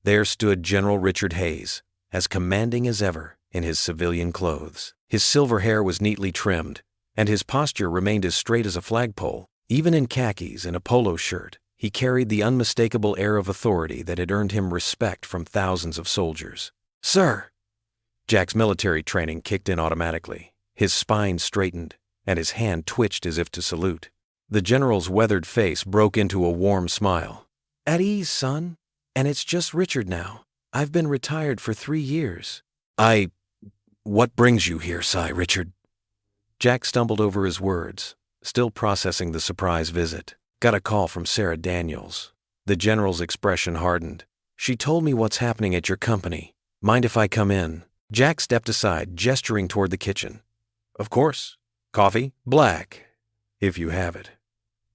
There stood General Richard Hayes, as commanding as ever in his civilian clothes. His silver hair was neatly trimmed, and his posture remained as straight as a flagpole. Even in khakis and a polo shirt, he carried the unmistakable air of authority that had earned him respect from thousands of soldiers. Sir! Jack's military training kicked in automatically. His spine straightened, and his hand twitched as if to salute. The general's weathered face broke into a warm smile. At ease, son. And it's just Richard now. I've been retired for 3 years. What brings you here, Richard? Jack stumbled over his words, still processing the surprise visit. Got a call from Sarah Daniels. The general's expression hardened. She told me what's happening at your company. Mind if I come in? Jack stepped aside, gesturing toward the kitchen. Of course. Coffee? Black, if you have it.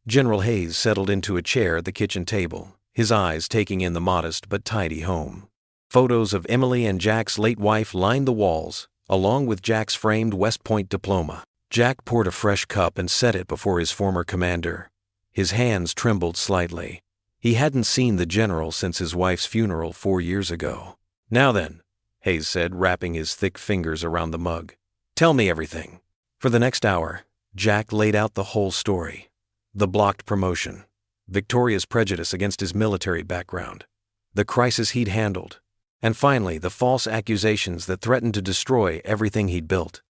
General Hayes settled into a chair at the kitchen table, his eyes taking in the modest but tidy home. Photos of Emily and Jack's late wife lined the walls, along with Jack's framed West Point diploma. Jack poured a fresh cup and set it before his former commander. His hands trembled slightly. He hadn't seen the general since his wife's funeral 4 years ago. Now then, Hayes said, wrapping his thick fingers around the mug. Tell me everything. For the next hour, Jack laid out the whole story. The blocked promotion, Victoria's prejudice against his military background, the crisis he'd handled, and finally the false accusations that threatened to destroy everything he'd built.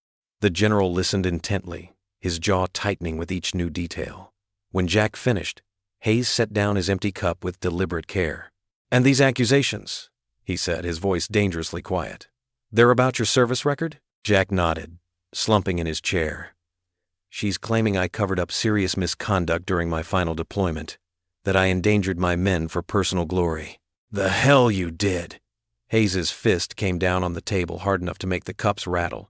The general listened intently, his jaw tightening with each new detail. When Jack finished, Hayes set down his empty cup with deliberate care. And these accusations, he said, his voice dangerously quiet. They're about your service record? Jack nodded, slumping in his chair. She's claiming I covered up serious misconduct during my final deployment, that I endangered my men for personal glory. The hell you did! Hayes's fist came down on the table hard enough to make the cups rattle.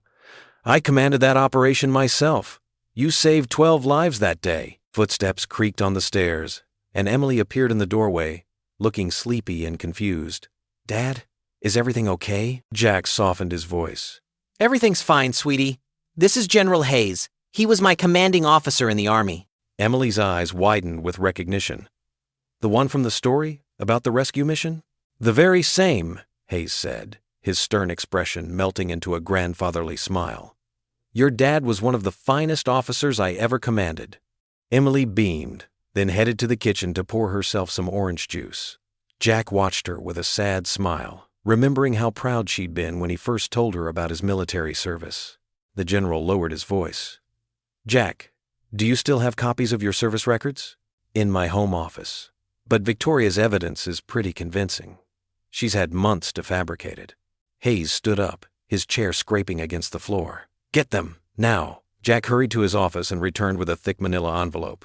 I commanded that operation myself. You saved 12 lives that day. Footsteps creaked on the stairs, and Emily appeared in the doorway, looking sleepy and confused. "Dad, is everything okay?" Jack softened his voice. "Everything's fine, sweetie. This is General Hayes. He was my commanding officer in the Army." Emily's eyes widened with recognition. "The one from the story about the rescue mission?" "The very same," Hayes said, his stern expression melting into a grandfatherly smile. "Your dad was one of the finest officers I ever commanded." Emily beamed, then headed to the kitchen to pour herself some orange juice. Jack watched her with a sad smile, remembering how proud she'd been when he first told her about his military service. The general lowered his voice. "Jack, do you still have copies of your service records?" "In my home office. But Victoria's evidence is pretty convincing. She's had months to fabricate it." Hayes stood up, his chair scraping against the floor. "Get them, now." Jack hurried to his office and returned with a thick manila envelope.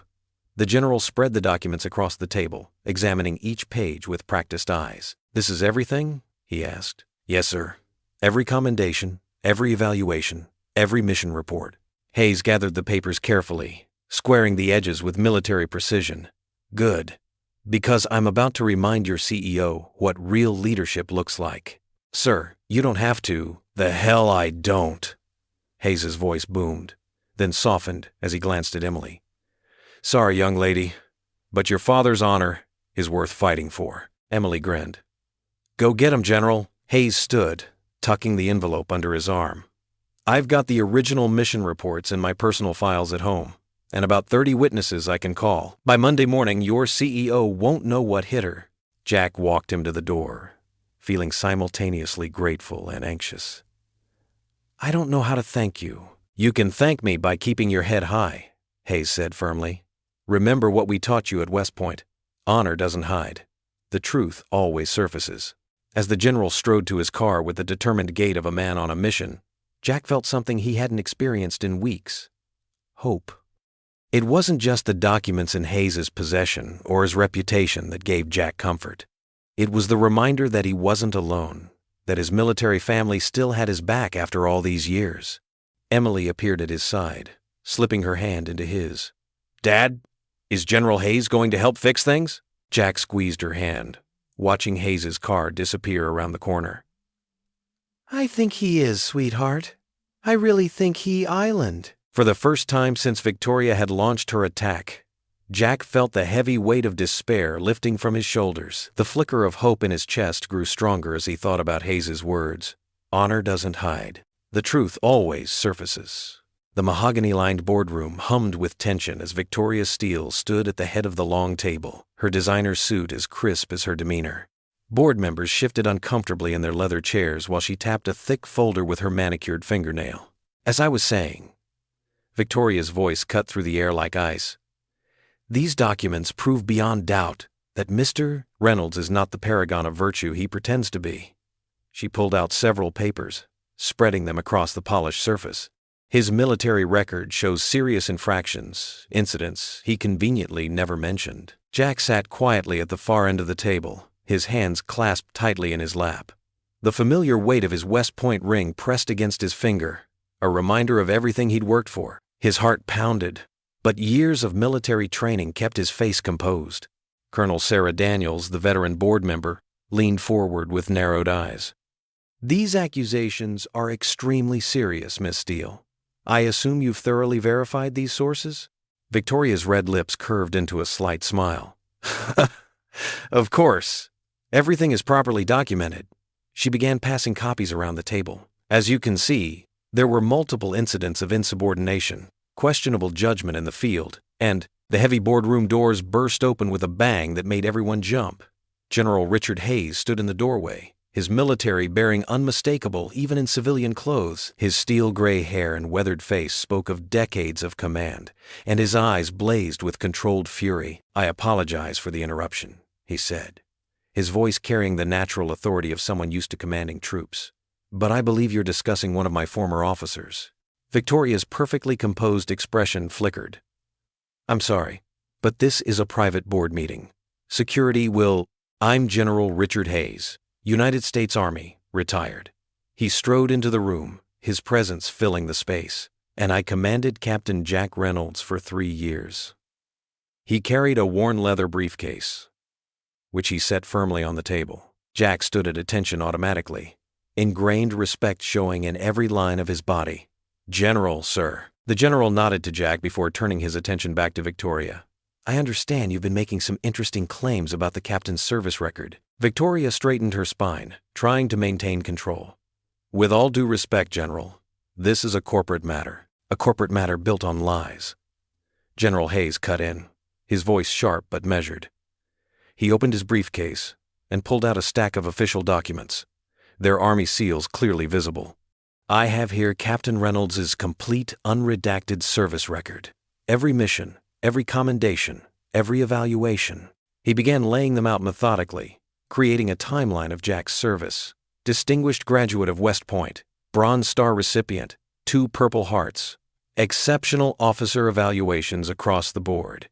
The general spread the documents across the table, examining each page with practiced eyes. "This is everything?" he asked. "Yes, sir. Every commendation, every evaluation, every mission report." Hayes gathered the papers carefully, squaring the edges with military precision. "Good. Because I'm about to remind your CEO what real leadership looks like." "Sir, you don't have to." "The hell I don't." Hayes's voice boomed, then softened as he glanced at Emily. "Sorry, young lady, but your father's honor is worth fighting for." Emily grinned. "Go get him, General." Hayes stood, tucking the envelope under his arm. "I've got the original mission reports in my personal files at home, and about 30 witnesses I can call. By Monday morning, your CEO won't know what hit her." Jack walked him to the door, feeling simultaneously grateful and anxious. "I don't know how to thank you." "You can thank me by keeping your head high," Hayes said firmly. "Remember what we taught you at West Point. Honor doesn't hide. The truth always surfaces." As the general strode to his car with the determined gait of a man on a mission, Jack felt something he hadn't experienced in weeks. Hope. It wasn't just the documents in Hayes's possession or his reputation that gave Jack comfort. It was the reminder that he wasn't alone, that his military family still had his back after all these years. Emily appeared at his side, slipping her hand into his. "Dad, is General Hayes going to help fix things?" Jack squeezed her hand, watching Hayes's car disappear around the corner. "I think he is, sweetheart. I really think he island." For the first time since Victoria had launched her attack, Jack felt the heavy weight of despair lifting from his shoulders. The flicker of hope in his chest grew stronger as he thought about Hayes's words. Honor doesn't hide. The truth always surfaces. The mahogany-lined boardroom hummed with tension as Victoria Steele stood at the head of the long table, her designer suit as crisp as her demeanor. Board members shifted uncomfortably in their leather chairs while she tapped a thick folder with her manicured fingernail. "As I was saying," Victoria's voice cut through the air like ice, "these documents prove beyond doubt that Mr. Reynolds is not the paragon of virtue he pretends to be." She pulled out several papers, spreading them across the polished surface. His military record shows serious infractions, incidents he conveniently never mentioned. Jack sat quietly at the far end of the table, his hands clasped tightly in his lap. The familiar weight of his West Point ring pressed against his finger, a reminder of everything he'd worked for. His heart pounded, but years of military training kept his face composed. Colonel Sarah Daniels, the veteran board member, leaned forward with narrowed eyes. "These accusations are extremely serious, Miss Steele. I assume you've thoroughly verified these sources?" Victoria's red lips curved into a slight smile. "Of course. Everything is properly documented." She began passing copies around the table. "As you can see, there were multiple incidents of insubordination, questionable judgment in the field, and the heavy boardroom doors burst open with a bang that made everyone jump. General Richard Hayes stood in the doorway, his military bearing unmistakable even in civilian clothes. His steel-gray hair and weathered face spoke of decades of command, and his eyes blazed with controlled fury. "I apologize for the interruption," he said, his voice carrying the natural authority of someone used to commanding troops. "But I believe you're discussing one of my former officers." Victoria's perfectly composed expression flickered. "I'm sorry, but this is a private board meeting. Security will—" "I'm General Richard Hayes, United States Army, retired." He strode into the room, his presence filling the space. "And I commanded Captain Jack Reynolds for 3 years." He carried a worn leather briefcase. which he set firmly on the table. Jack stood at attention automatically, ingrained respect showing in every line of his body. "General, sir." The general nodded to Jack before turning his attention back to Victoria. "I understand you've been making some interesting claims about the captain's service record." Victoria straightened her spine, trying to maintain control. "With all due respect, General, this is a corporate matter built on lies." General Hayes cut in, his voice sharp but measured. He opened his briefcase and pulled out a stack of official documents, their Army seals clearly visible. "I have here Captain Reynolds' complete, unredacted service record. Every mission, every commendation, every evaluation." He began laying them out methodically, creating a timeline of Jack's service. Distinguished graduate of West Point, Bronze Star recipient, 2 Purple Hearts, exceptional officer evaluations across the board.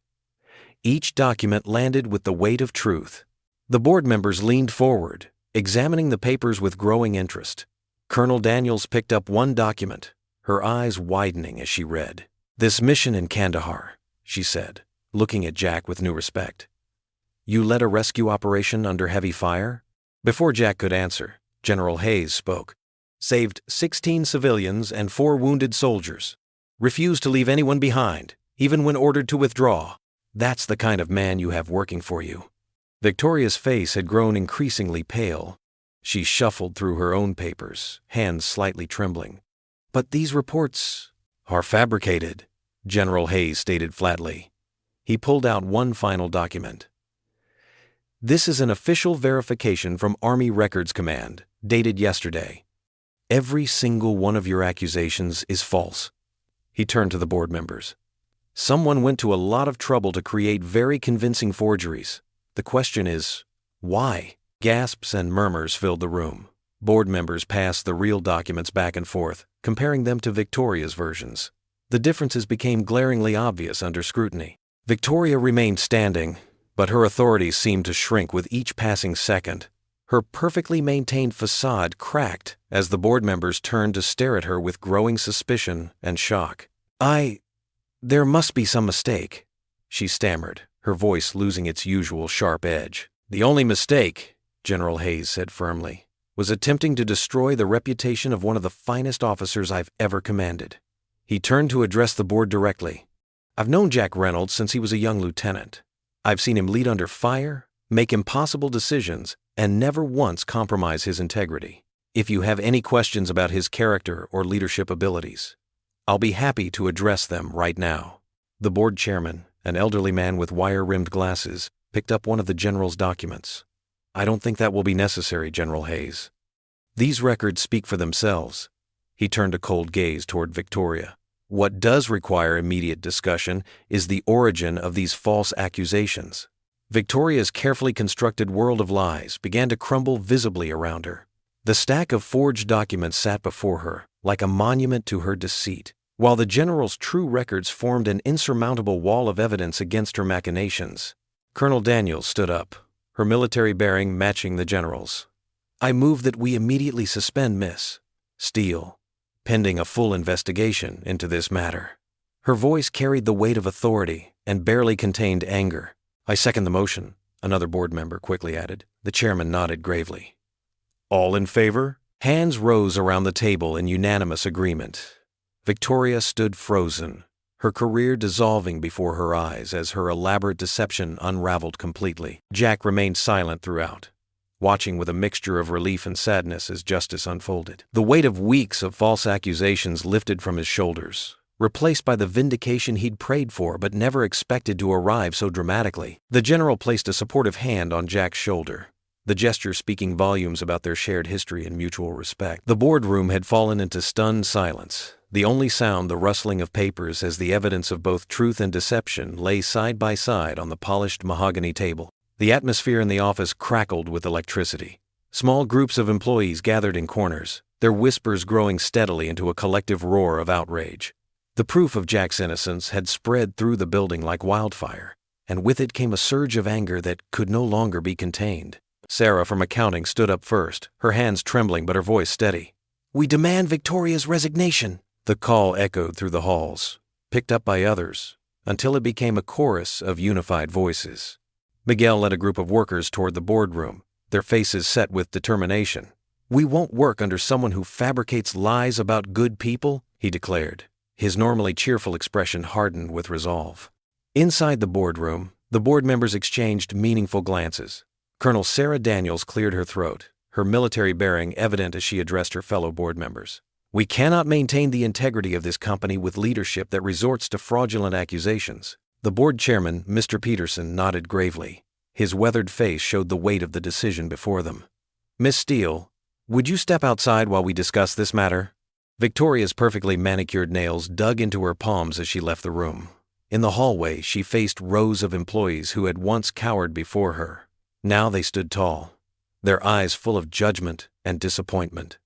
Each document landed with the weight of truth. The board members leaned forward, examining the papers with growing interest. Colonel Daniels picked up one document, her eyes widening as she read. "This mission in Kandahar," she said, looking at Jack with new respect. "You led a rescue operation under heavy fire?" Before Jack could answer, General Hayes spoke. "Saved 16 civilians and 4 wounded soldiers. Refused to leave anyone behind, even when ordered to withdraw. That's the kind of man you have working for you." Victoria's face had grown increasingly pale. She shuffled through her own papers, hands slightly trembling. "But these reports are fabricated," General Hayes stated flatly. He pulled out one final document. "This is an official verification from Army Records Command, dated yesterday. Every single one of your accusations is false." He turned to the board members. "Someone went to a lot of trouble to create very convincing forgeries. The question is, why?" Gasps and murmurs filled the room. Board members passed the real documents back and forth, comparing them to Victoria's versions. The differences became glaringly obvious under scrutiny. Victoria remained standing, but her authority seemed to shrink with each passing second. Her perfectly maintained facade cracked as the board members turned to stare at her with growing suspicion and shock. There must be some mistake," she stammered, her voice losing its usual sharp edge. "The only mistake," General Hayes said firmly, "was attempting to destroy the reputation of one of the finest officers I've ever commanded." He turned to address the board directly. "I've known Jack Reynolds since he was a young lieutenant. I've seen him lead under fire, make impossible decisions, and never once compromise his integrity. If you have any questions about his character or leadership abilities, I'll be happy to address them right now." The board chairman, an elderly man with wire-rimmed glasses, picked up one of the general's documents. "I don't think that will be necessary, General Hayes. These records speak for themselves." He turned a cold gaze toward Victoria. "What does require immediate discussion is the origin of these false accusations." Victoria's carefully constructed world of lies began to crumble visibly around her. The stack of forged documents sat before her, like a monument to her deceit, while the general's true records formed an insurmountable wall of evidence against her machinations. Colonel Daniels stood up, her military bearing matching the general's. "I move that we immediately suspend Miss Steele, pending a full investigation into this matter." Her voice carried the weight of authority and barely contained anger. "I second the motion," another board member quickly added. The chairman nodded gravely. "All in favor?" Hands rose around the table in unanimous agreement. Victoria stood frozen, her career dissolving before her eyes as her elaborate deception unraveled completely. Jack remained silent throughout, watching with a mixture of relief and sadness as justice unfolded. The weight of weeks of false accusations lifted from his shoulders, replaced by the vindication he'd prayed for but never expected to arrive so dramatically. The general placed a supportive hand on Jack's shoulder, the gesture speaking volumes about their shared history and mutual respect. The boardroom had fallen into stunned silence, the only sound the rustling of papers as the evidence of both truth and deception lay side by side on the polished mahogany table. The atmosphere in the office crackled with electricity. Small groups of employees gathered in corners, their whispers growing steadily into a collective roar of outrage. The proof of Jack's innocence had spread through the building like wildfire, and with it came a surge of anger that could no longer be contained. Sarah from accounting stood up first, her hands trembling but her voice steady. "We demand Victoria's resignation." The call echoed through the halls, picked up by others, until it became a chorus of unified voices. Miguel led a group of workers toward the boardroom, their faces set with determination. "We won't work under someone who fabricates lies about good people," he declared. His normally cheerful expression hardened with resolve. Inside the boardroom, the board members exchanged meaningful glances. Colonel Sarah Daniels cleared her throat, her military bearing evident as she addressed her fellow board members. "We cannot maintain the integrity of this company with leadership that resorts to fraudulent accusations." The board chairman, Mr. Peterson, nodded gravely. His weathered face showed the weight of the decision before them. "Miss Steele, would you step outside while we discuss this matter?" Victoria's perfectly manicured nails dug into her palms as she left the room. In the hallway, she faced rows of employees who had once cowered before her. Now they stood tall, their eyes full of judgment and disappointment.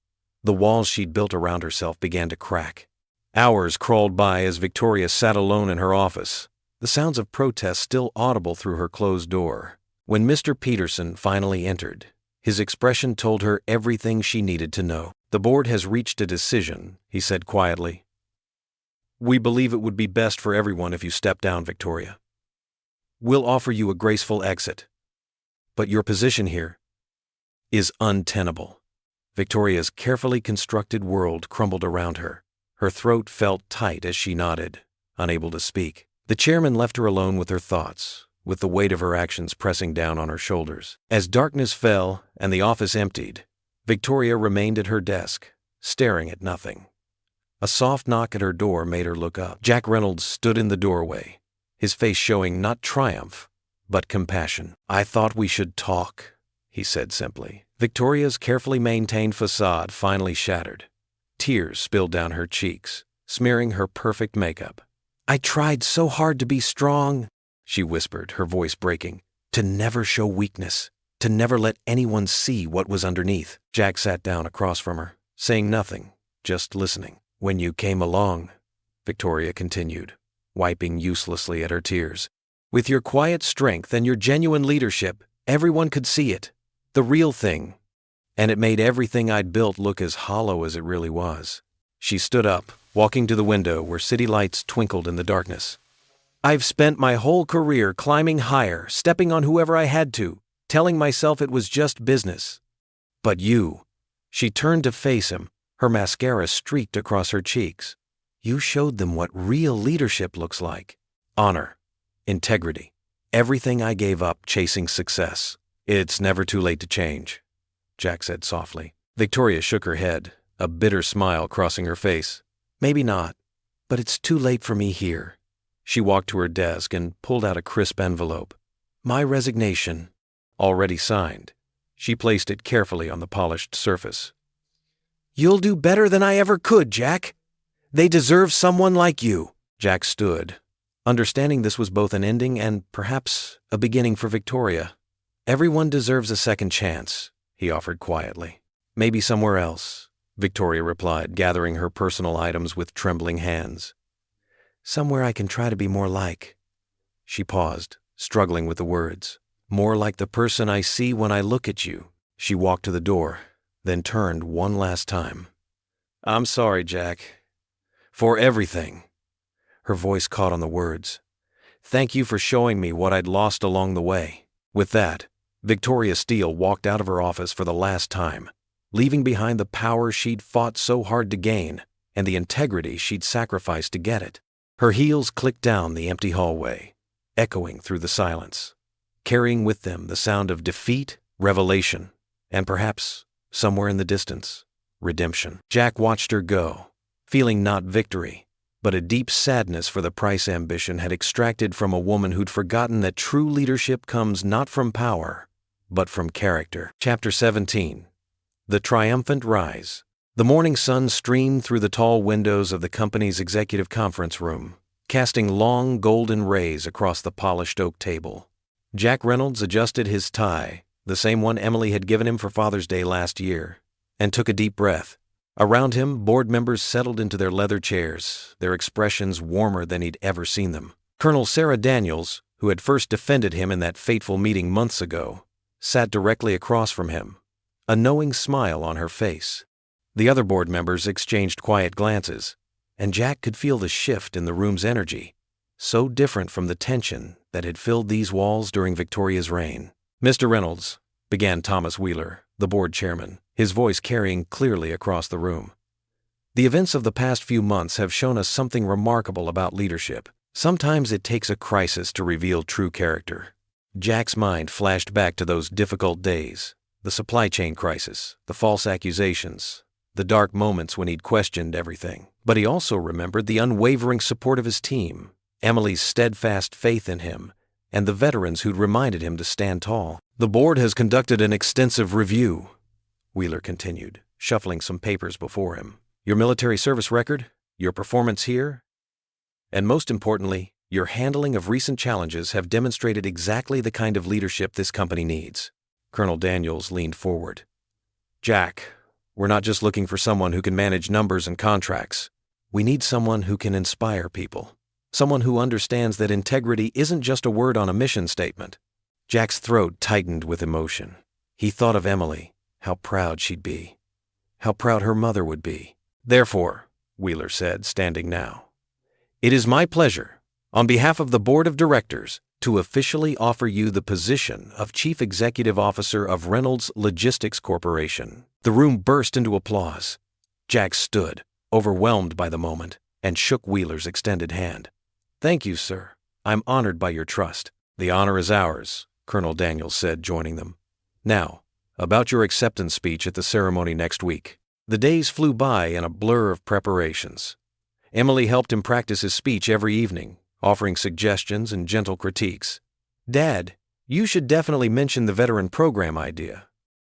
The walls she'd built around herself began to crack. Hours crawled by as Victoria sat alone in her office, the sounds of protest still audible through her closed door. When Mr. Peterson finally entered, his expression told her everything she needed to know. "The board has reached a decision," he said quietly. "We believe it would be best for everyone if you step down, Victoria. We'll offer you a graceful exit. But your position here is untenable." Victoria's carefully constructed world crumbled around her. Her throat felt tight as she nodded, unable to speak. The chairman left her alone with her thoughts, with the weight of her actions pressing down on her shoulders. As darkness fell and the office emptied, Victoria remained at her desk, staring at nothing. A soft knock at her door made her look up. Jack Reynolds stood in the doorway, his face showing not triumph, but compassion. "I thought we should talk," he said simply. Victoria's carefully maintained facade finally shattered. Tears spilled down her cheeks, smearing her perfect makeup. "I tried so hard to be strong," she whispered, her voice breaking, "to never show weakness, to never let anyone see what was underneath." Jack sat down across from her, saying nothing, just listening. "When you came along," Victoria continued, wiping uselessly at her tears, "with your quiet strength and your genuine leadership, everyone could see it, the real thing, and it made everything I'd built look as hollow as it really was." She stood up, walking to the window where city lights twinkled in the darkness. "I've spent my whole career climbing higher, stepping on whoever I had to, telling myself it was just business. But you," she turned to face him, her mascara streaked across her cheeks, "you showed them what real leadership looks like. Honor, integrity, everything I gave up chasing success. It's never too late to change," Jack said softly. Victoria shook her head, a bitter smile crossing her face. "Maybe not, but it's too late for me here." She walked to her desk and pulled out a crisp envelope. "My resignation," already signed. She placed it carefully on the polished surface. "You'll do better than I ever could, Jack. They deserve someone like you." Jack stood, understanding this was both an ending and perhaps a beginning for Victoria. "Everyone deserves a second chance," he offered quietly. "Maybe somewhere else," Victoria replied, gathering her personal items with trembling hands. "Somewhere I can try to be more like." She paused, struggling with the words. "More like the person I see when I look at you." She walked to the door, then turned one last time. "I'm sorry, Jack. For everything." Her voice caught on the words. "Thank you for showing me what I'd lost along the way." With that, Victoria Steele walked out of her office for the last time, leaving behind the power she'd fought so hard to gain and the integrity she'd sacrificed to get it. Her heels clicked down the empty hallway, echoing through the silence, carrying with them the sound of defeat, revelation, and perhaps, somewhere in the distance, redemption. Jack watched her go, feeling not victory, but a deep sadness for the price ambition had extracted from a woman who'd forgotten that true leadership comes not from power, but from character. Chapter 17. The Triumphant Rise. The morning sun streamed through the tall windows of the company's executive conference room, casting long golden rays across the polished oak table. Jack Reynolds adjusted his tie, the same one Emily had given him for Father's Day last year, and took a deep breath. Around him, board members settled into their leather chairs, their expressions warmer than he'd ever seen them. Colonel Sarah Daniels, who had first defended him in that fateful meeting months ago, sat directly across from him, a knowing smile on her face. The other board members exchanged quiet glances, and Jack could feel the shift in the room's energy. so different from the tension that had filled these walls during Victoria's reign. "Mr. Reynolds," began Thomas Wheeler, the board chairman, his voice carrying clearly across the room. "The events of the past few months have shown us something remarkable about leadership. Sometimes it takes a crisis to reveal true character." Jack's mind flashed back to those difficult days, the supply chain crisis, the false accusations, the dark moments when he'd questioned everything. But he also remembered the unwavering support of his team, Emily's steadfast faith in him, and the veterans who'd reminded him to stand tall. "The board has conducted an extensive review," Wheeler continued, shuffling some papers before him. "Your military service record, your performance here, and most importantly, your handling of recent challenges have demonstrated exactly the kind of leadership this company needs." Colonel Daniels leaned forward. "Jack, we're not just looking for someone who can manage numbers and contracts. We need someone who can inspire people. Someone who understands that integrity isn't just a word on a mission statement." Jack's throat tightened with emotion. He thought of Emily, how proud she'd be, how proud her mother would be. "Therefore," Wheeler said, standing now, "it is my pleasure, on behalf of the Board of Directors, to officially offer you the position of Chief Executive Officer of Reynolds Logistics Corporation." The room burst into applause. Jack stood, overwhelmed by the moment, and shook Wheeler's extended hand. "Thank you, sir. I'm honored by your trust." "The honor is ours," Colonel Daniels said, joining them. "Now, about your acceptance speech at the ceremony next week." The days flew by in a blur of preparations. Emily helped him practice his speech every evening, offering suggestions and gentle critiques. "Dad, you should definitely mention the veteran program idea,"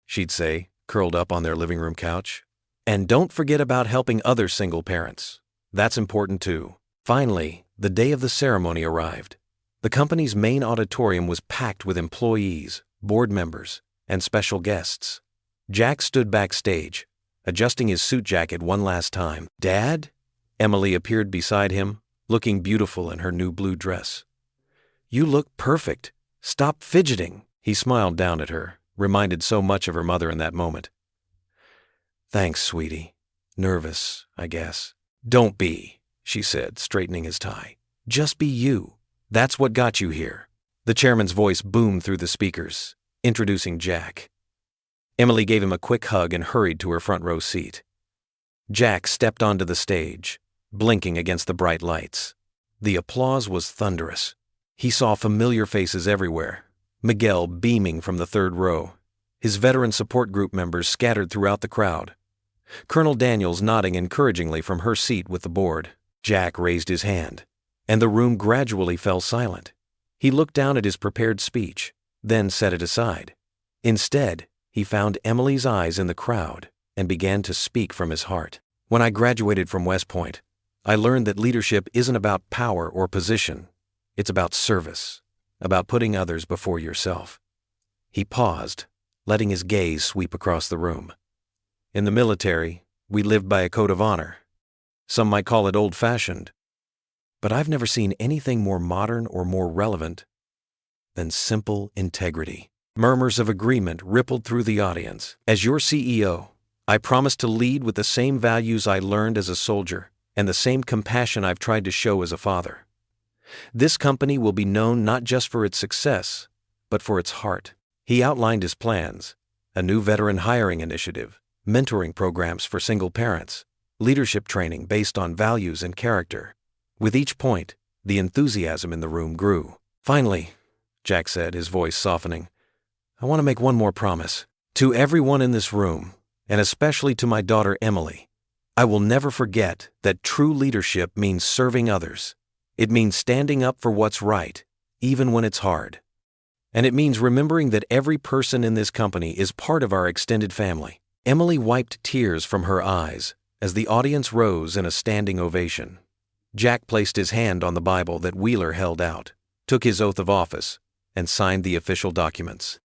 she'd say, curled up on their living room couch. "And don't forget about helping other single parents. That's important too." Finally, the day of the ceremony arrived. The company's main auditorium was packed with employees, board members, and special guests. Jack stood backstage, adjusting his suit jacket one last time. "Dad?" Emily appeared beside him, looking beautiful in her new blue dress. "You look perfect. Stop fidgeting." He smiled down at her, reminded so much of her mother in that moment. "Thanks, sweetie. Nervous, I guess." "Don't be," she said, straightening his tie. "Just be you. That's what got you here." The chairman's voice boomed through the speakers, introducing Jack. Emily gave him a quick hug and hurried to her front row seat. Jack stepped onto the stage, blinking against the bright lights. The applause was thunderous. He saw familiar faces everywhere. Miguel beaming from the third row, his veteran support group members scattered throughout the crowd, Colonel Daniels nodding encouragingly from her seat with the board. Jack raised his hand, and the room gradually fell silent. He looked down at his prepared speech, then set it aside. Instead, he found Emily's eyes in the crowd and began to speak from his heart. "When I graduated from West Point, I learned that leadership isn't about power or position. It's about service, about putting others before yourself." He paused, letting his gaze sweep across the room. "In the military, we lived by a code of honor. Some might call it old-fashioned, but I've never seen anything more modern or more relevant than simple integrity." Murmurs of agreement rippled through the audience. "As your CEO, I promise to lead with the same values I learned as a soldier and the same compassion I've tried to show as a father. This company will be known not just for its success, but for its heart." He outlined his plans: a new veteran hiring initiative, mentoring programs for single parents, leadership training based on values and character. With each point, the enthusiasm in the room grew. "Finally," Jack said, his voice softening, "I want to make one more promise. To everyone in this room, and especially to my daughter Emily, I will never forget that true leadership means serving others. It means standing up for what's right, even when it's hard. And it means remembering that every person in this company is part of our extended family." Emily wiped tears from her eyes as the audience rose in a standing ovation. Jack placed his hand on the Bible that Wheeler held out, took his oath of office, and signed the official documents.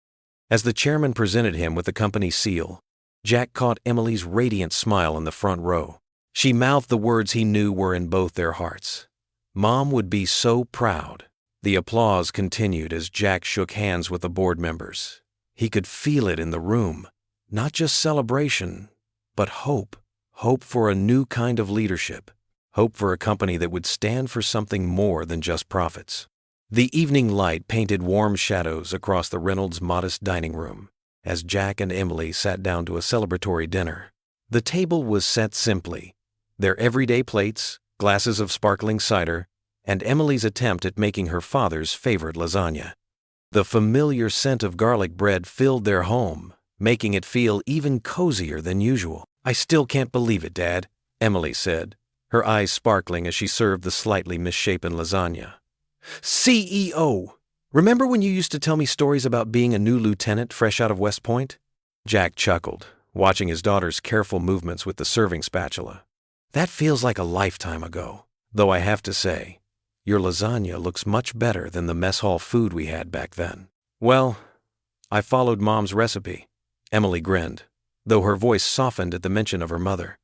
As the chairman presented him with the company's seal, Jack caught Emily's radiant smile in the front row. She mouthed the words he knew were in both their hearts. Mom would be so proud. The applause continued as Jack shook hands with the board members. He could feel it in the room. Not just celebration, but hope. Hope for a new kind of leadership. hope for a company that would stand for something more than just profits. The evening light painted warm shadows across the Reynolds' modest dining room as Jack and Emily sat down to a celebratory dinner. The table was set simply, their everyday plates, glasses of sparkling cider, and Emily's attempt at making her father's favorite lasagna. The familiar scent of garlic bread filled their home, making it feel even cozier than usual. "I still can't believe it, Dad," Emily said, her eyes sparkling as she served the slightly misshapen lasagna. "CEO! Remember when you used to tell me stories about being a new lieutenant fresh out of West Point?" Jack chuckled, watching his daughter's careful movements with the serving spatula. "That feels like a lifetime ago, though I have to say, your lasagna looks much better than the mess hall food we had back then." "Well, I followed Mom's recipe," Emily grinned, though her voice softened at the mention of her mother.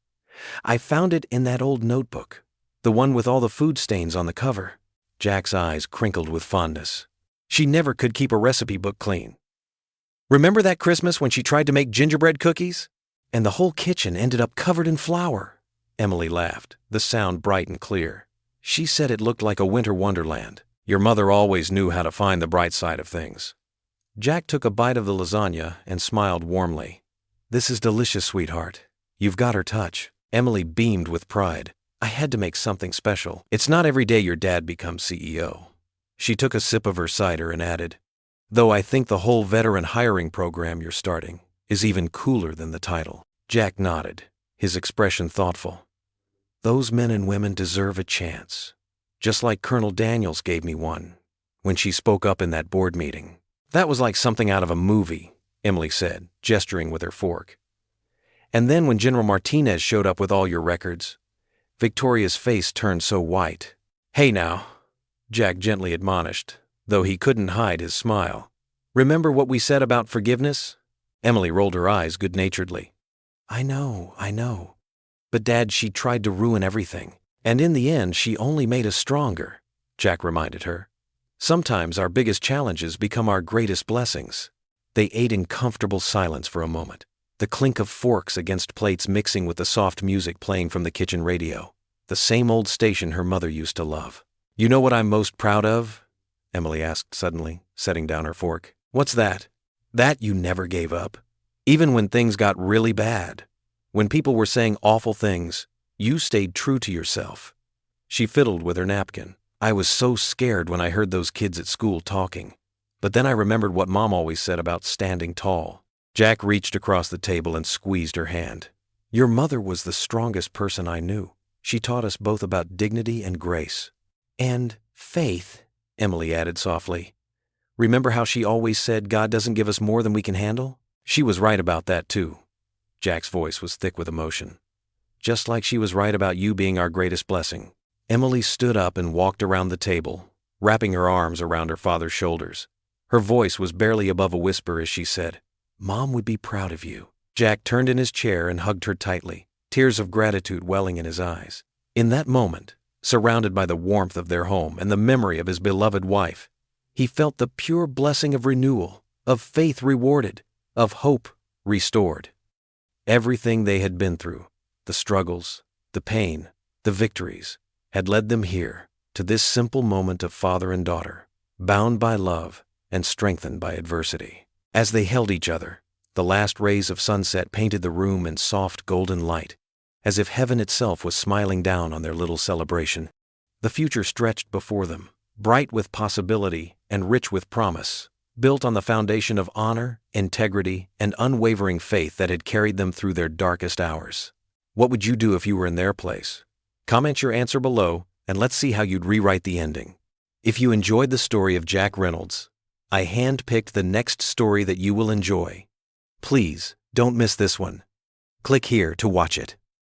"I found it in that old notebook, the one with all the food stains on the cover." Jack's eyes crinkled with fondness. "She never could keep a recipe book clean. Remember that Christmas when she tried to make gingerbread cookies? And the whole kitchen ended up covered in flour." Emily laughed, the sound bright and clear. "She said it looked like a winter wonderland." "Your mother always knew how to find the bright side of things." Jack took a bite of the lasagna and smiled warmly. "This is delicious, sweetheart. You've got her touch." Emily beamed with pride. "I had to make something special. It's not every day your dad becomes CEO." She took a sip of her cider and added, "Though I think the whole veteran hiring program you're starting is even cooler than the title." Jack nodded, his expression thoughtful. "Those men and women deserve a chance, just like Colonel Daniels gave me one when she spoke up in that board meeting." "That was like something out of a movie," Emily said, gesturing with her fork. "And then when General Martinez showed up with all your records," Victoria's face turned so white. "Hey now," Jack gently admonished, though he couldn't hide his smile. "Remember what we said about forgiveness?" Emily rolled her eyes good-naturedly. I know. But Dad, she tried to ruin everything. And in the end, she only made us stronger," Jack reminded her. "Sometimes our biggest challenges become our greatest blessings." They ate in comfortable silence for a moment, the clink of forks against plates mixing with the soft music playing from the kitchen radio, the same old station her mother used to love. "You know what I'm most proud of?" Emily asked suddenly, setting down her fork. "What's that?" "That you never gave up. Even when things got really bad. When people were saying awful things, you stayed true to yourself." She fiddled with her napkin. "I was so scared when I heard those kids at school talking. But then I remembered what Mom always said about standing tall." Jack reached across the table and squeezed her hand. "Your mother was the strongest person I knew. She taught us both about dignity and grace." "And faith," Emily added softly. "Remember how she always said God doesn't give us more than we can handle?" "She was right about that too." Jack's voice was thick with emotion. "Just like she was right about you being our greatest blessing." Emily stood up and walked around the table, wrapping her arms around her father's shoulders. Her voice was barely above a whisper as she said, "Mom would be proud of you." Jack turned in his chair and hugged her tightly, tears of gratitude welling in his eyes. In that moment, surrounded by the warmth of their home and the memory of his beloved wife, he felt the pure blessing of renewal, of faith rewarded, of hope restored. Everything they had been through, the struggles, the pain, the victories, had led them here, to this simple moment of father and daughter, bound by love and strengthened by adversity. As they held each other, the last rays of sunset painted the room in soft golden light, as if heaven itself was smiling down on their little celebration. The future stretched before them, bright with possibility and rich with promise, built on the foundation of honor, integrity, and unwavering faith that had carried them through their darkest hours. What would you do if you were in their place? Comment your answer below, and let's see how you'd rewrite the ending. If you enjoyed the story of Jack Reynolds, I hand-picked the next story that you will enjoy. Please, don't miss this one. Click here to watch it.